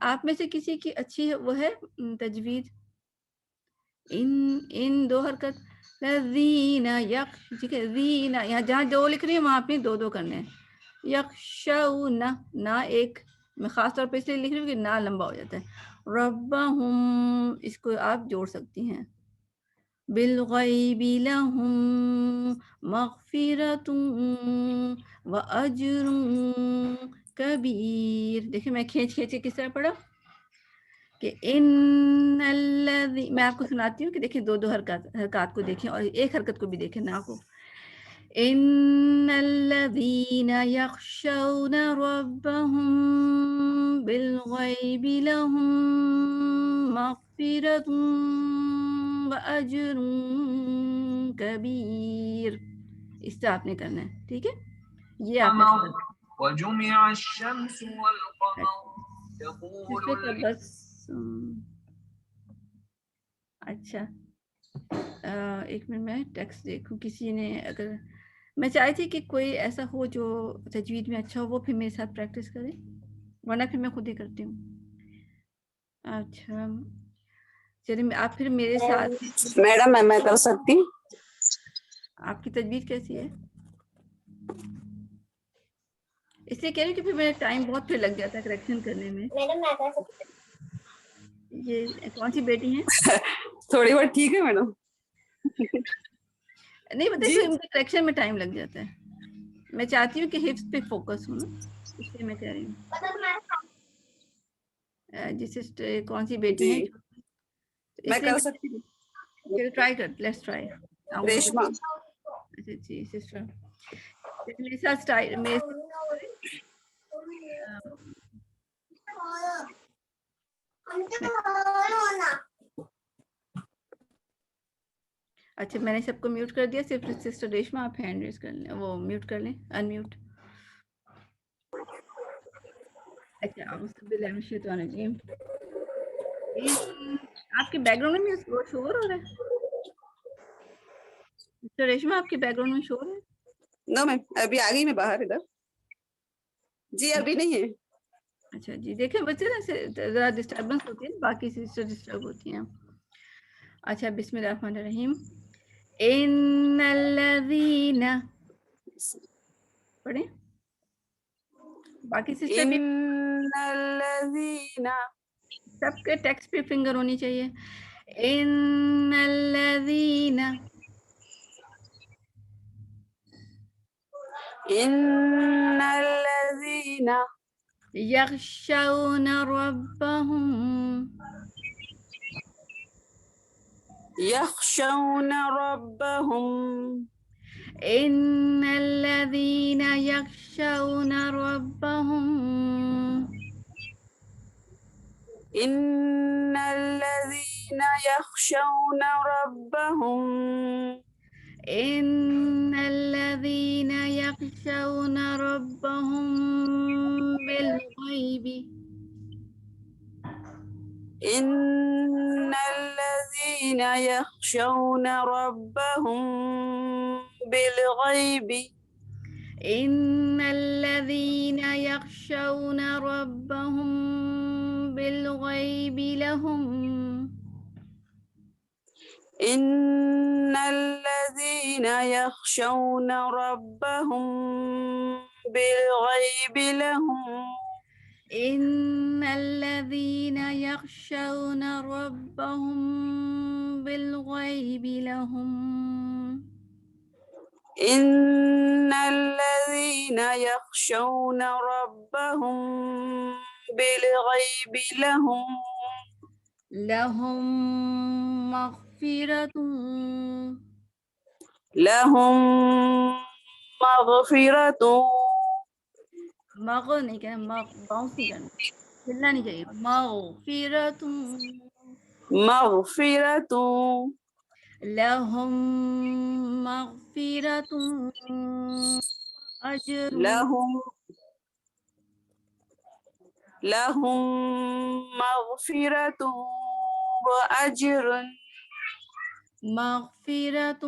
آپ میں سے کسی کی اچھی وہ ہے تجوید؟ ان 2 حرکت، لذین ٹھیک ہے، ذین یہاں جہاں 2 لکھ رہی ہیں وہاں پہ 2 کرنے ہیں. یخشون نہ ایک، میں خاص طور پہ اس لیے لکھ رہی ہوں کہ نہ لمبا ہو جاتا ہے. ربہم اس کو آپ جوڑ سکتی ہیں. بالغیب لہم مغفرۃ واجر کبیر. دیکھیں میں کھینچ کے کس طرح پڑھا کہ ان الذی، میں آپ کو سناتی ہوں کہ دیکھیں 2 حرکات کو دیکھیں اور ایک حرکت کو بھی دیکھیں نا کو. ان الذین یخشون ربهم بالغیب لهم مغفرۃ واجر کبیر. اس سے آپ نے کرنا ہے. ٹھیک ہے، یہ آپ نے وجمع الشمس والقمر يقول بس. اچھا 1 منٹ میں ٹیکسٹ دیکھوں. کسی نے اگر، میں چاہتی تھی کہ کوئی ایسا ہو جو تجوید میں اچھا ہو وہ پھر میرے ساتھ پریکٹس کرے، ورنہ پھر میں خود ہی کرتی ہوں. اچھا چلیے آپ پھر میرے ساتھ. میڈم میں کر سکتی ہوں؟ آپ کی تجوید کیسی ہے؟ اس لیے کہہ رہی ہوں کہ پھر میرا ٹائم بہت پھر لگ جاتا ہے کریکشن کرنے میں. یہ کون سی بیٹی ہیں؟ تھوڑی بہت ٹھیک ہے میڈم. نہیں پتہ کہ مجھے کریکشن میں ٹائم لگ جاتا ہے. میں چاہتی ہوں کہ حفظ پہ فوکس ہوں نا، اس لیے میں کہہ رہی ہوں. جیسے کون سی بیٹی ہیں؟ میں کر سکتی ہوں. چلو ٹرائی کر، لیٹس ٹرائی. ریشما. اچھا جی سسٹر میرے ساتھ اسٹائل میں. اچھا میں نے سب کو میوٹ کر دیا، صرف سسٹر ریشما آپ ہینڈ ریز کر لیں، وہ میوٹ کر لیں، ان میوٹ. اچھا اعوذ باللہ من الشیطان الرجیم. آپ کے بیک گراؤنڈ میں شور ہو رہا ہے؟ سسٹر ریشما آپ کے بیک گراؤنڈ میں شور ہے؟ نو میم ابھی آ گئی میں باہر ادھر. جی ابھی نہیں ہے. اچھا جی دیکھیں بچے نا ذرا ڈسٹربنس ہوتی ہے، باقی سسٹر ڈسٹرب ہوتی ہیں. اچھا بسم اللہ الرحمن الرحیم. ان الذین پڑھیں، باقی سسٹر بھی ان الذین، سب کے ٹیکسٹ پہ فنگر ہونی چاہیے. ان الذین، ان الذین یخشون ربهم، یخشون ربهم، ان الذین یخشون ربهم، ان الذین یخشون ربهم، ان الذین یخشون ربهم بالغیب، ان الذین یخشون ربهم بالغیب، ان الذین یخشون ربهم بالغیب لهم، ان الذین یخشون ربهم بالغیب لهم، ان الذین یخشون ربهم بالغیب لهم، ان الذین یخشون ربهم بالغیب لهم، لهم مغفرۃ، لهم مغفرۃ مغ نہیں کہنا، باؤنس نہیں کرنا، ہلنا نہیں چاہیے. مغفرۃ مغفرۃ لہم مغفرۃ اجر لہم مغفرۃ وأجر مغفرۃ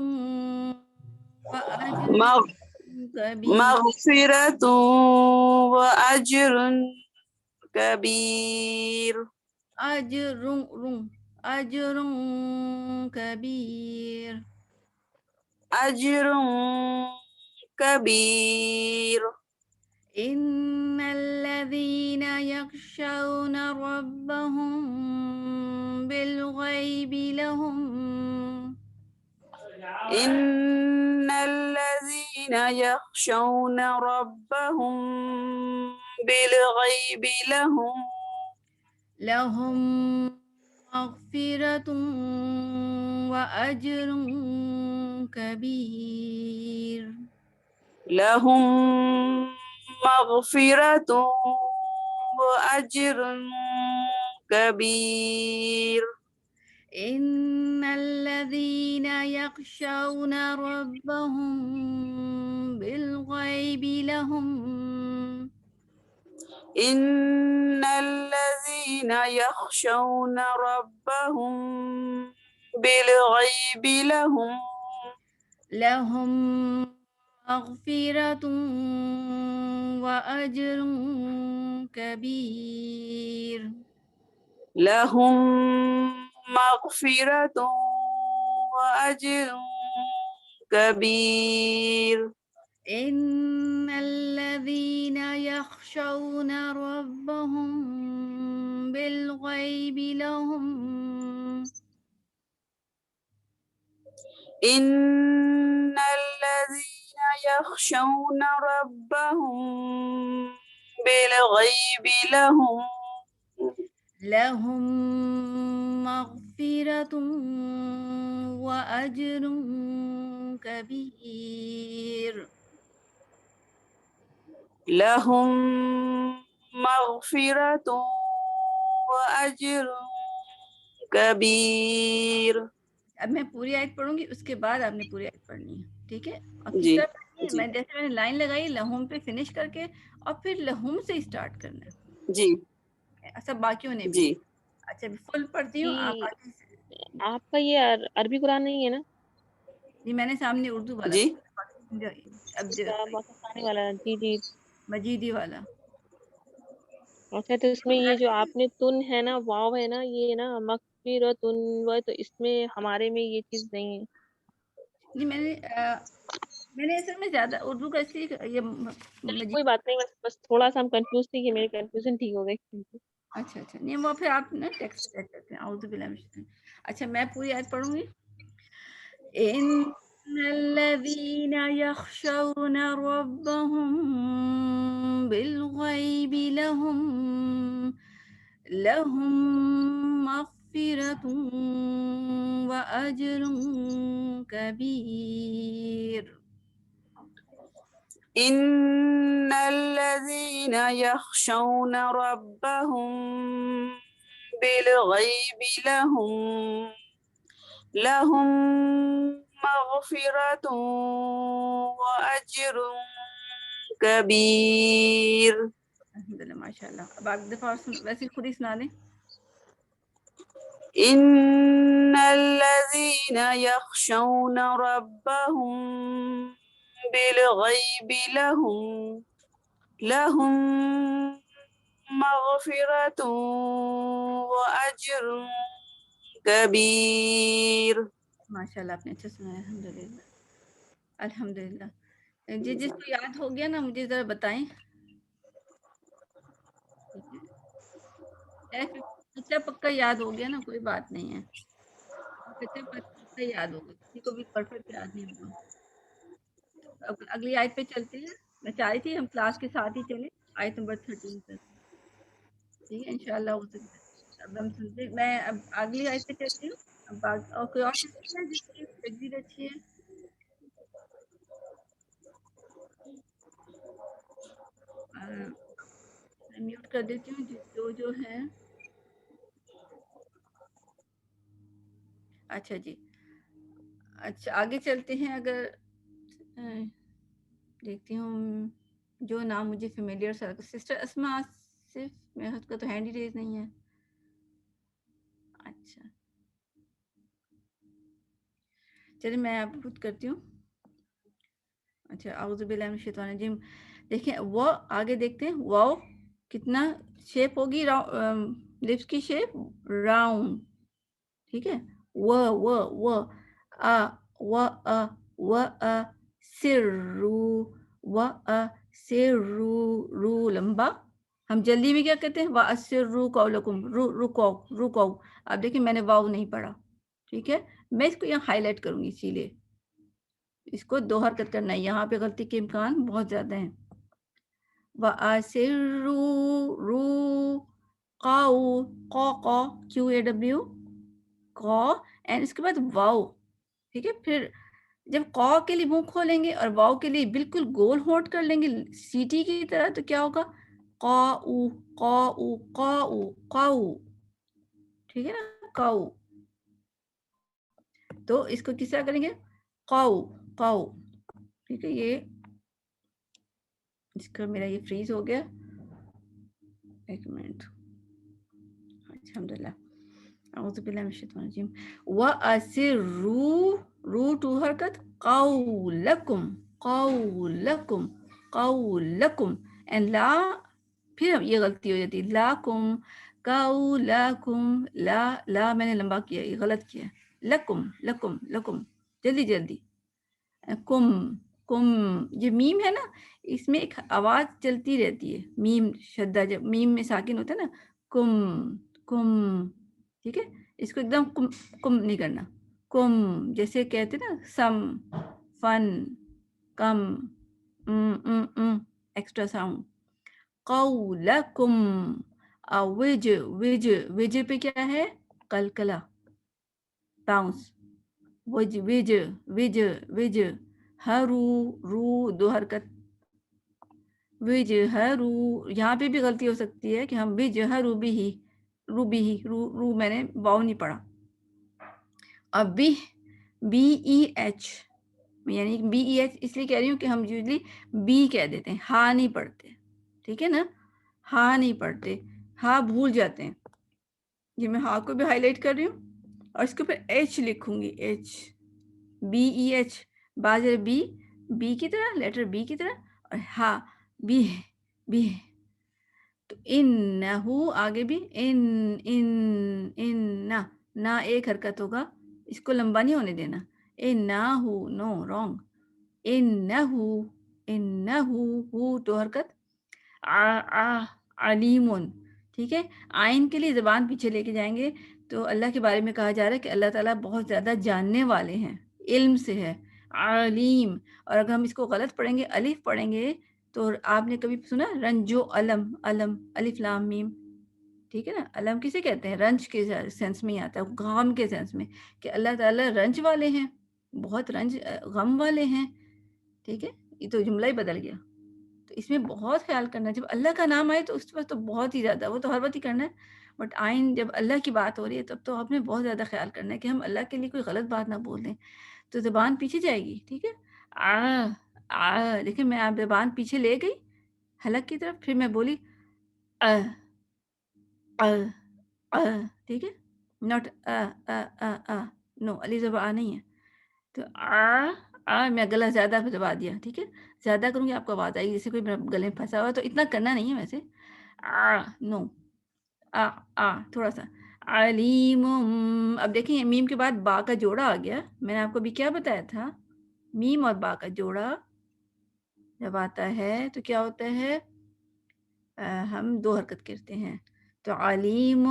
واجر کبیر. مغفرۃ وأجر کبیر اجر اجر کبیر. أجر كبير إن الذين يخشون ربهم بالغيب لهم إن الذين يخشون ربهم بالغيب لهم مغفرة وأجر كبير. لهم مغفرة وأجر كبير إن الذين يخشون ربهم بالغيب لهم إن الذين يخشون ربهم بالغيب لهم مغفرة وأجر كبير. لهم مغفرة وأجر كبير إن الذين يخشون ربهم بالغيب لهم إن الذين يخشون ربهم بالغيب لهم مغفرة وأجر كبير. لهم مغفرة وأجر كبير. اب میں پوری آیت پڑھوں گی، اس کے بعد آپ نے پوری آیت پڑھنی ہے، ٹھیک ہے؟ اور کس جی طرح پڑھنی ہے؟ جی میں جیسے میں نے لائن لگائی لہم پہ فنش کر کے اور پھر لہم سے اسٹارٹ کرنا ہے، جی سب باقیوں نے بھی. جی اچھا فل پڑھتی ہوں، آپ جی آگے سے. آپ کا یہ عربی قرآن نہیں ہے نا؟ جی میں نے سامنے اردو والا جی اب پاکستانی والا. جی جی. مجیدی والا. اچھا تو اس میں یہ جو آپ نے تن ہے نا، واو ہے نا، یہ نا مغفرتن وہ، تو اس میں ہمارے میں یہ چیز نہیں ہے. جی میں نے اصل میں زیادہ اردو کا اس لیے یہ چلیے کوئی بات نہیں، بس تھوڑا سا ہم کنفیوز تھے کہ میری کنفیوژن ٹھیک ہو گئی. اچھا نہیں وہ پھر آپ نا ٹیکسٹ کر کرتے ہیں اعوذ باللہ من الشیطان. اچھا میں پوری آیت پڑھوں گی. ان الذين يخشون ربهم بالغيب لهم مغفرة وأجر كبير. إن الذين يخشون ربهم بالغيب لهم مغفرة وأجر كبير. الحمدللہ ماشاء اللہ. اب ایک دفعہ اور ویسے خود ہی سنا دیں. إن الذين يخشون ربهم بالغيب لهم مغفرة وأجر كبير. ماشاء اللہ آپ نے اچھا سنا ہے. الحمدللہ. جس کو یاد ہو گیا نا مجھے ذرا بتائیں. کچا پکا یاد ہو گیا نا کوئی بات نہیں ہے، کچا پکا یاد ہوگا، کسی کو بھی پرفیکٹ یاد نہیں ہوگا. اب اگلی آیت پہ چلتے ہیں. میں چاہ رہی تھی ہم کلاس کے ساتھ ہی چلیں آیت نمبر 13 تک، ٹھیک ہے انشاءاللہ. اب ہم سنتے، میں اب اگلی آیت پہ چلتی ہوں. اب اور کوئی اور چیز ہے جس کی تجدید اچھی ہے؟ میں میوٹ کر دیتی ہوں جو ہے. اچھا جی, اچھا آگے چلتے ہیں. اگر دیکھتی ہوں جو نام مجھے فیملیئر سا لگا, سسٹر اسما صرف میرے خود کا تو ہینڈ ہی ریز نہیں ہے. اچھا چلیے میں آپ خود کرتی ہوں. اچھا اعوذ باللہ من الشیطان الرجیم. دیکھیں وہ آگے دیکھتے ہیں, واو کتنا شیپ ہوگی, لپس کی شیپ راؤنڈ, ٹھیک ہے. و سرو رو لمبا. ہم جلدی میں کیا کہتے ہیں, وَأَسِرُّوا قَوْلَكُمْ رکو. اب دیکھیں میں نے واو نہیں پڑھا, ٹھیک ہے. میں اس کو یہاں ہائی لائٹ کروں گی, اسی لیے اس کو 2 حرکت کرنا ہے. یہاں پہ غلطی کے امکان بہت زیادہ ہیں. وَأَسِرُّوا رو قَوْ QAW قَوْ اینڈ اس کے بعد واو, ٹھیک ہے. پھر جب قَوْ کے لیے منہ کھولیں گے اور واو کے لیے بالکل گول ہونٹ کر لیں گے سیٹی کی طرح, تو کیا ہوگا, قَوْ, ٹھیک ہے نا, قَوْ. تو اس کو کس طرح کریں گے, قَوْ, ٹھیک ہے. یہ اس کا میرا یہ فریز ہو گیا, ایک منٹ. الحمدللہ. اعوذ باللہ من الشیطان الرجیم. وَأَسِرُّوا رو 2 حرکت, قَوْلَكُمْ اینڈ لا, پھر یہ غلطی ہو جاتی ہے, لاکم قَوْلَكُمْ, لا میں نے لمبا کیا, یہ غلط کیا. لکم جلدی. کم یہ میم ہے نا, اس میں ایک آواز چلتی رہتی ہے, میم شدہ, جب میم میں ساکن ہوتا ہے نا, کم, ٹھیک ہے. اس کو ایک دم کم نہیں کرنا. کم جیسے کہتے نا, سم, فن, کم, ایکسٹرا ساؤنڈ. قَوْلَكُمْ وج پہ کیا ہے, کلکلا, باؤنس. وج رو 2 حرکت. وج ہرو, یہاں پہ بھی غلطی ہو سکتی ہے کہ ہم وج ہرو بھی رو میں نے واو نہیں پڑھا. اب BEH, یعنی BEH اس لیے کہہ رہی ہوں کہ ہم یوزلی بی کہہ دیتے ہیں, ہاں نہیں پڑھتے, ٹھیک ہے نا. ہاں نہیں پڑھتے, ہاں بھول جاتے ہیں. یہ میں ہاں کو بھی ہائی لائٹ کر رہی ہوں اور اس کے اوپر ایچ لکھوں گی, BEH, باز بی کی طرح, لیٹر بی کی طرح, اور ہاں بی. تو انہو آگے بھی نا ایک حرکت ہوگا, اس کو لمبا نہیں ہونے دینا. انہو, نو رونگ. انہو 2 حرکت. علیمون, ٹھیک ہے. آئین کے لیے زبان پیچھے لے کے جائیں گے تو اللہ کے بارے میں کہا جا رہا ہے کہ اللہ تعالیٰ بہت زیادہ جاننے والے ہیں, علم سے ہے. علیم, اور اگر ہم اس کو غلط پڑھیں گے, الف پڑھیں گے, تو آپ نے کبھی سنا رنجو علم, الف لام میم, ٹھیک ہے نا. علم کسے کہتے ہیں, رنج کے سینس میں ہی آتا ہے, غم کے سینس میں, کہ اللہ تعالیٰ رنج والے ہیں, بہت غم والے ہیں, ٹھیک ہے. یہ تو جملہ ہی بدل گیا. تو اس میں بہت خیال کرنا ہے, جب اللہ کا نام آئے تو اس وقت تو بہت ہی زیادہ, وہ تو ہر وقت ہی کرنا ہے, بٹ آئین جب اللہ کی بات ہو رہی ہے تب تو آپ نے بہت زیادہ خیال کرنا ہے کہ ہم اللہ کے لیے کوئی غلط بات نہ بول دیں, تو زبان پیچھے جائے گی, ٹھیک ہے. دیکھیں میں آپ زبان پیچھے لے گئی حلق کی طرف, پھر میں بولی ٹھیک ہے. ناٹ نو, علی زبان نہیں ہے. تو میں گلا زیادہ دبا دیا, ٹھیک ہے. زیادہ کروں گی آپ کو آواز آئے گی جیسے کوئی میرا گلے میں پھنسا ہوا, تو اتنا کرنا نہیں ہے ویسے. نو, تھوڑا سا. علیم. اب دیکھیں میم کے بعد با کا جوڑا آ گیا. میں نے آپ کو بھی کیا بتایا تھا, میم اور با کا جوڑا جب آتا ہے تو کیا ہوتا ہے, ہم 2 حرکت کرتے ہیں. تو علیم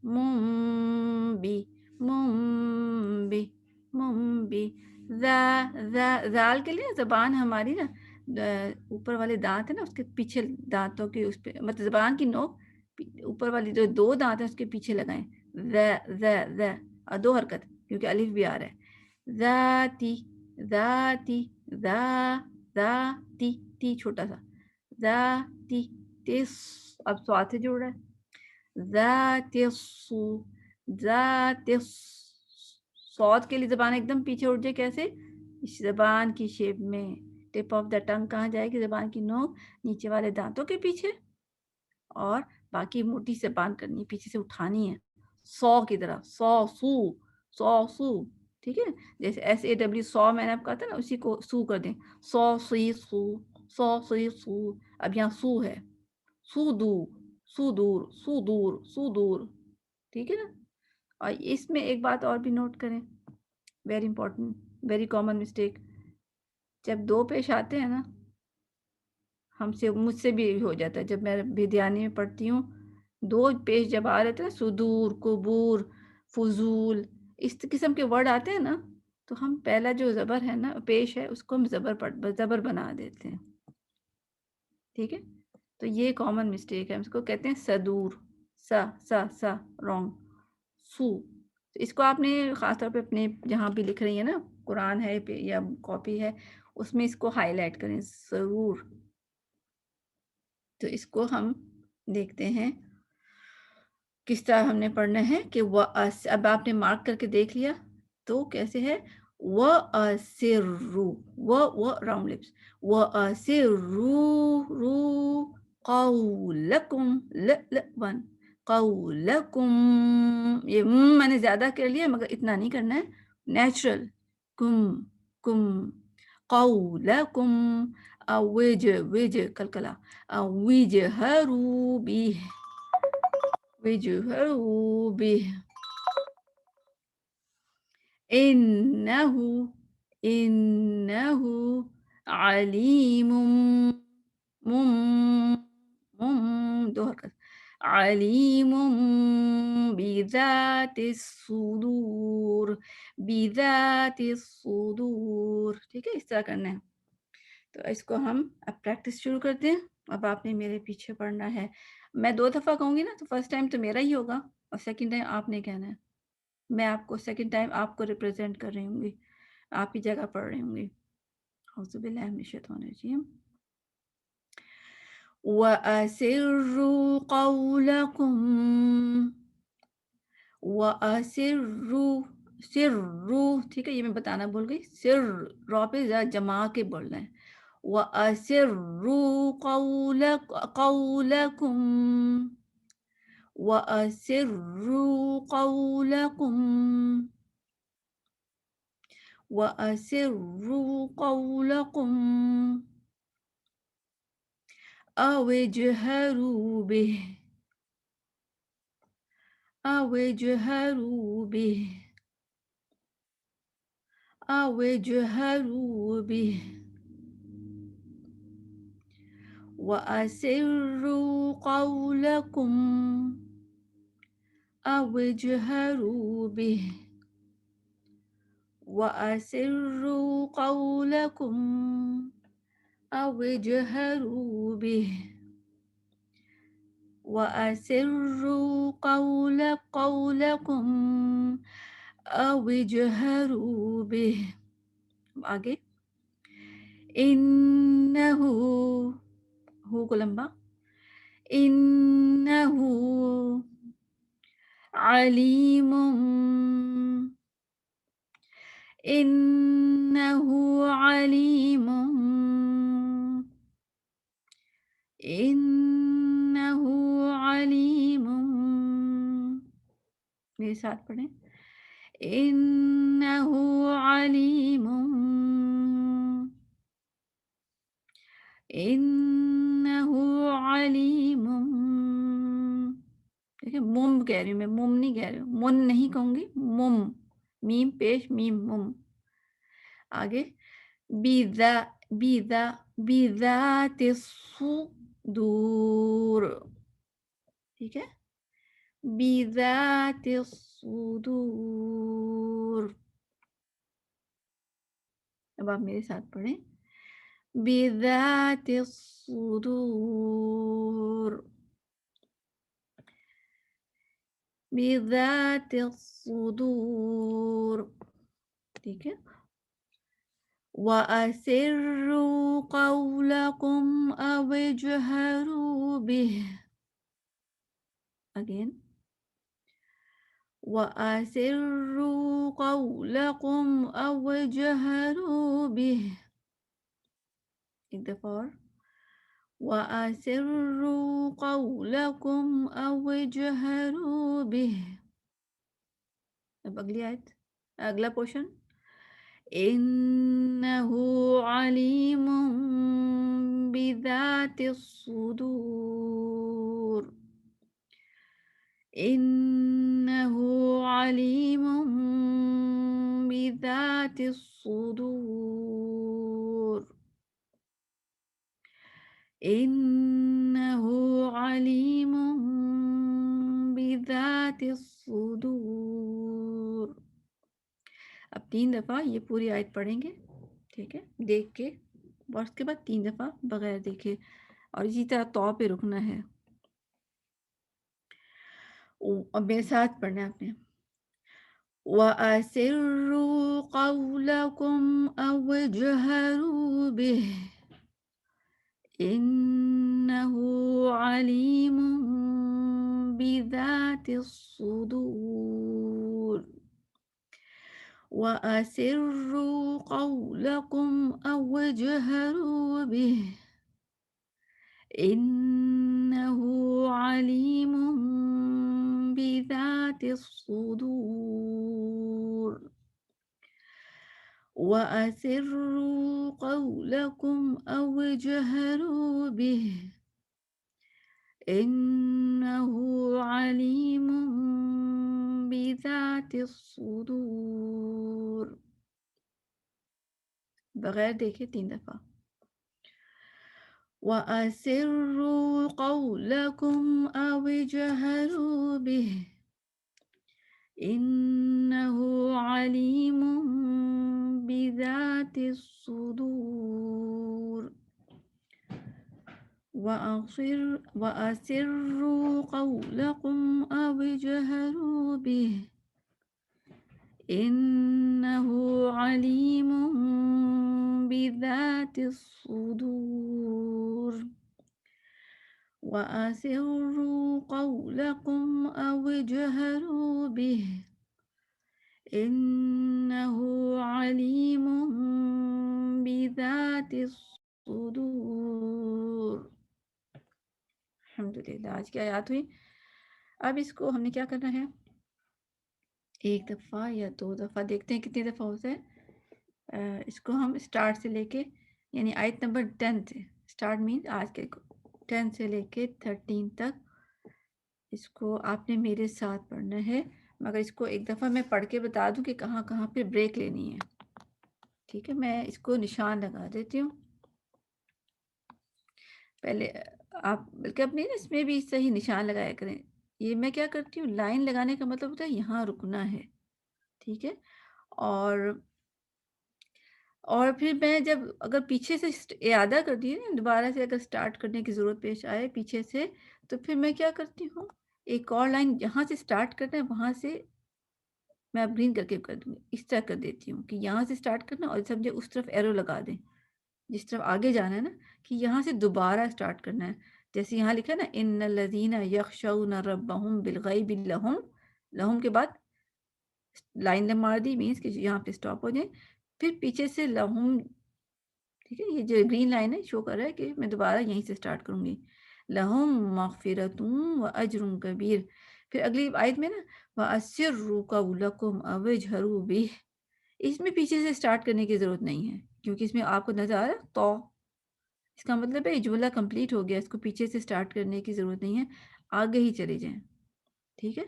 ممبی. زال کے لیے زبان ہماری نا, اوپر والے دانت ہیں نا, اس کے پیچھے دانتوں کے اس پہ, مطلب زبان کی نوک اوپر والی جو 2 دانت ہیں اس کے پیچھے لگائیں. اور 2 حرکت, کیونکہ الف بھی آ رہا ہے. ذاتی تی چھوٹا سا, ذاتی تس اب سواد سے جڑ رہا ہے ذات ذات سواد کے لیے زبان ایک دم پیچھے اٹھ جائے کیسے اس زبان کی شیپ میں ٹپ آف دا ٹنگ کہاں جائے گی زبان کی نوک نیچے والے دانتوں کے پیچھے اور باقی موٹی زبان کرنی ہے پیچھے سے اٹھانی ہے سو کی طرح سو ٹھیک ہے جیسے SAW سو میں نے آپ کہا تھا نا اسی کو سو کر دیں سو سو اب یہاں سو ہے سو دور ٹھیک ہے نا اور اس میں ایک بات اور بھی نوٹ کریں very important very common mistake جب دو پیش آتے ہیں نا مجھ سے بھی ہو جاتا ہے جب میں بدیانی میں پڑھتی ہوں دو پیش جب آ رہے تھے نا صدور قبور فضول اس قسم کے ورڈ آتے ہیں نا تو ہم پہلا جو زبر ہے نا پیش ہے اس کو ہم زبر بنا دیتے ہیں ٹھیک ہے تو یہ کامن مسٹیک ہے اس کو کہتے ہیں صدور سا رانگ سو اس کو آپ نے خاص طور پہ اپنے جہاں بھی لکھ رہی ہیں نا قرآن ہے یا کاپی ہے اس میں اس کو ہائی لائٹ کریں ضرور تو اس کو ہم دیکھتے ہیں کس طرح ہم نے پڑھنا ہے کہ اب آپ نے مارک کر کے دیکھ لیا تو کیسے ہے راؤنڈ لپس رو قولکم ون قولکم یہ میں نے زیادہ کر لیا مگر اتنا نہیں کرنا ہے نیچرل کم قولکم وج کلکلا وجهروا به إنه عليم دو حرکت علیم بذات الصدور ٹھیک ہے اس طرح کرنا ہے تو اس کو ہم اب پریکٹس شروع کرتے ہیں اب آپ نے میرے پیچھے پڑھنا ہے میں 2 دفعہ کہوں گی نا تو فرسٹ ٹائم تو میرا ہی ہوگا اور سیکنڈ ٹائم آپ نے کہنا ہے میں آپ کو سیکنڈ ٹائم آپ کو ریپرزینٹ کر رہی ہوں گی آپ کی جگہ پڑھ رہی ہوں گی اعوذ باللہ من الشیطان الرجیم وَأَسِرُّوا قَوْلَكُمْ سِرُّوا ٹھیک ہے یہ میں بتانا بھول گئی سر را پہ جما کے بولنا ہے وَأَسِرُّوا قَوْلَكُمْ وَأَسِرُّوا قَوْلَكُمْ أَوْ اجْهَرُوا به وَأَسِرُّوا قَوْلَكُمْ أَوْ اجْهَرُوا به وَأَسِرُّوا قَوْلَكُمْ أَوْ اجْهَرُوا به وَأَسِرُّوا قَوْلَكُمْ أَوْ اجْهَرُوا به آگے إِنَّهُ ہو کو لمبا إِنَّهُ علیم إِنَّهُ علیم إِنَّهُ علیم میرے ساتھ پڑھیں إِنَّهُ علیم إِنَّهُ علیم دیکھیں مم کہہ رہی ہوں میں مم نہیں کہہ رہی ہوں من نہیں کہوں گی مم میم پیش میم مم آگے بذات الصدور ٹھیک ہے بذات الصدور اب آپ میرے ساتھ پڑھیں بذات الصدور بذات الصدور ٹھیک ہے وَأَسِرُّوا قَوْلَكُمْ أَوْ اجْهَرُوا بِهِ. Again. وَأَسِرُّوا قَوْلَكُمْ أَوْ اجْهَرُوا بِهِ. ایک دفعہ اور. وَأَسِرُّوا قَوْلَكُمْ أَوْ اجْهَرُوا بِهِ. اب اگلی آیت، اگلا پورشن. إِنَّهُ عَلِيمٌ بِذَاتِ الصُّدُورِ. إِنَّهُ عَلِيمٌ بِذَاتِ الصُّدُورِ. إِنَّهُ عَلِيمٌ بِذَاتِ الصُّدُورِ. اب 3 دفعہ یہ پوری آیت پڑھیں گے، ٹھیک ہے، دیکھ کے، اور اس کے بعد 3 دفعہ بغیر دیکھے، اور اسی طرح تو پہ رکنا ہے. اب میرے ساتھ پڑھنا ہے آپ نے. وَأَسِرُّوا قَوْلَكُمْ أَوْ اجْهَرُوا بِهِ إِنَّهُ عَلِيمٌ بِذَاتِ الصُّدُورِ. وَأَسِرُّوا قَوْلَكُمْ أَوْ اجْهَرُوا بِهِ إِنَّهُ عَلِيمٌ بِذَاتِ الصُّدُورِ. وَأَسِرُّوا قَوْلَكُمْ أَوْ اجْهَرُوا بِهِ إِنَّهُ عَلِيمٌ بِذَاتِ الصُّدُورِ. بغیر دیکھے 3 دفعہ. وَأَسِرُّوا قَوْلَكُمْ أَوْ اجْهَرُوا بِهِ إِنَّهُ عَلِيمٌ بِذَاتِ الصُّدُورِ. وَأَسِرُّوا قَوْلَكُمْ أَوْ اجْهَرُوا بِهِ إِنَّهُ عَلِيمٌ بِذَاتِ الصُّدُورِ. وَأَسِرُّوا قَوْلَكُمْ أَوْ اجْهَرُوا بِهِ إِنَّهُ عَلِيمٌ بِذَاتِ الصُّدُورِ. الحمدللہ، آج کی آیات ہوئی. اب اس کو ہم نے کیا کرنا ہے، ایک دفعہ یا 2 دفعہ دیکھتے ہیں کتنی دفعہ ہوتا ہے. اس کو ہم اسٹارٹ سے لے کے، یعنی آیت نمبر 10 سے، اسٹارٹ مینس آج کے 10 سے لے کے 13 تک، اس کو آپ نے میرے ساتھ پڑھنا ہے. مگر اس کو ایک دفعہ میں پڑھ کے بتا دوں کہ کہاں کہاں پہ بریک لینی ہے. ٹھیک ہے، میں اس کو نشان لگا دیتی ہوں. پہلے آپ بلکہ اپنے اس میں بھی صحیح نشان لگایا کریں. یہ میں کیا کرتی ہوں، لائن لگانے کا مطلب ہوتا ہے یہاں رکنا ہے. ٹھیک ہے، اور پھر میں جب اگر پیچھے سے اعادہ کر دی نا، دوبارہ سے اگر سٹارٹ کرنے کی ضرورت پیش آئے پیچھے سے، تو پھر میں کیا کرتی ہوں، ایک اور لائن جہاں سے سٹارٹ کرنا ہے وہاں سے میں اب گرین کر کے کر دوں گی، اس طرح کر دیتی ہوں کہ یہاں سے سٹارٹ کرنا اور سمجھے اس طرف ایرو لگا دیں، جس طرف آگے جانا ہے نا، کہ یہاں سے دوبارہ سٹارٹ کرنا ہے. جیسے یہاں لکھا ہے نا، ان الذین یخشون ربہم بالغیب لہم کے بعد لائن مار دی، مینس کہ یہاں پہ سٹاپ ہو جائیں. پھر پیچھے سے لہم، ٹھیک ہے، یہ جو گرین لائن ہے شو کر رہا ہے کہ میں دوبارہ یہیں سے سٹارٹ کروں گی. لہم مغفرۃ و اجر کبیر. پھر اگلی آیت میں نا، وَأَسِرُّوا قَوْلَكُمْ أَوْ اجْهَرُوا بِهِ، اس میں پیچھے سے سٹارٹ کرنے کی ضرورت نہیں ہے، کیونکہ اس میں آپ کو نظر آ رہا ہے تو، اس کا مطلب ہے یہ جملہ کمپلیٹ ہو گیا، اس کو پیچھے سے سٹارٹ کرنے کی ضرورت نہیں ہے، آگے ہی چلے جائیں. ٹھیک ہے،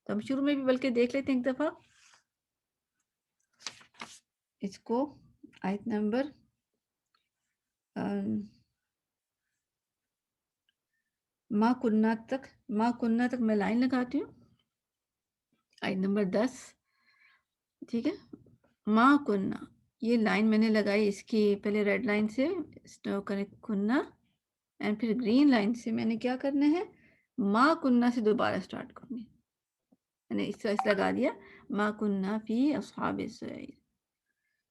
تو ہم شروع میں بھی بلکہ دیکھ لیتے ہیں ایک دفعہ اس کو. آیت نمبر ما کنہ تک میں لائن لگاتی ہوں. آیت نمبر 10، ٹھیک ہے. ما کنہ، یہ لائن میں نے لگائی اس کی پہلے ریڈ لائن سے کنہ، اینڈ پھر گرین لائن سے میں نے کیا کرنا ہے، ما کنہ سے دوبارہ سٹارٹ کروں گی. میں نے اس طرح لگا دیا، ما کنہ فی اصحاب السعیر.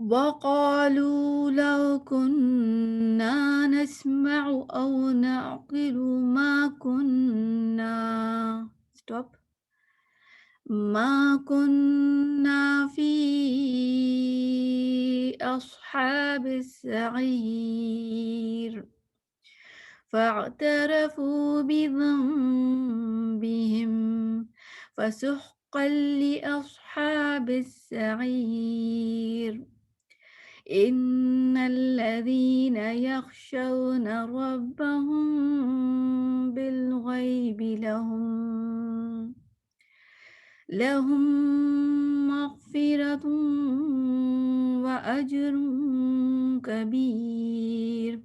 وقالوا لو كنا نسمع أو نعقل ما كنا في أصحاب السعير فاعترفوا بذنبهم فسحقا لأصحاب السعير إن الذين يخشون ربهم بالغيب لهم مغفرة وأجر كبير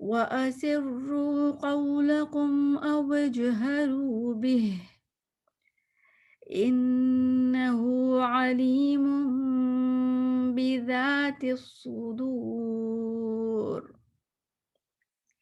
وأسروا قولكم أو اجهروا به إنه عليم بذات الصدور।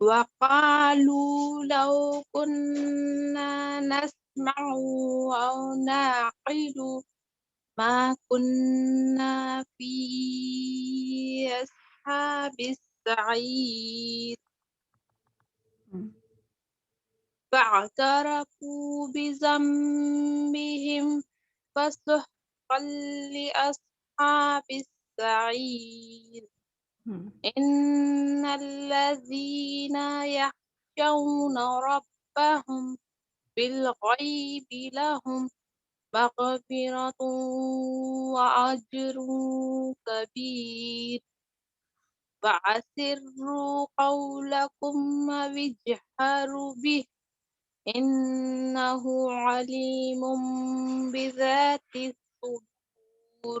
وقالوا لو كنا نسمع أو نعقل ما كنا في أصحاب السعير فاعترفوا بذنبهم فسحقا لأصحاب السعير إن الذين يخشون ربهم بالغيب لهم مغفرة وأجر كبير وأسروا قولكم واجهروا به إنه عليم بذات الصدور।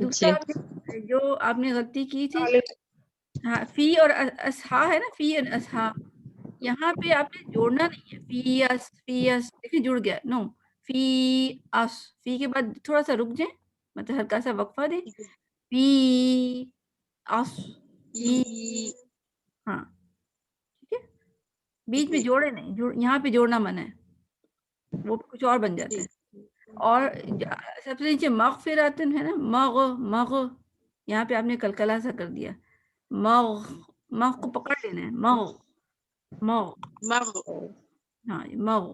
دوسرا جو آپ نے غلطی کی تھی، ہاں فی اور اسحا ہے نا، فی اور اسحا، یہاں پہ آپ نے جوڑنا نہیں ہے، فی اس دیکھیں جڑ گیا، نو فی اس، فی کے بعد تھوڑا سا رک جائیں، مطلب ہلکا سا وقفہ دیں، فی اس، فی، ہاں ٹھیک ہے، بیچ میں جوڑے نہیں، یہاں پہ جوڑنا منع ہے، وہ کچھ اور بن جاتا ہے. اور سب سے نیچے مغفراتن ہے نا، مغ یہاں پہ آپ نے کلکلا سا کر دیا، مغ کو پکڑ لینا ہے، مغ ہاں مغ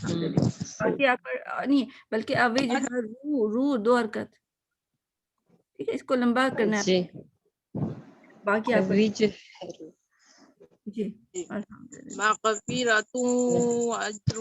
ٹھیک ہے. باقی آپ نہیں بلکہ اوج رو 2 حرکت، ٹھیک ہے، اس کو لمبا کرنا ہے. باقی آپ جی الحمدللہ. مغفرۃ و اجر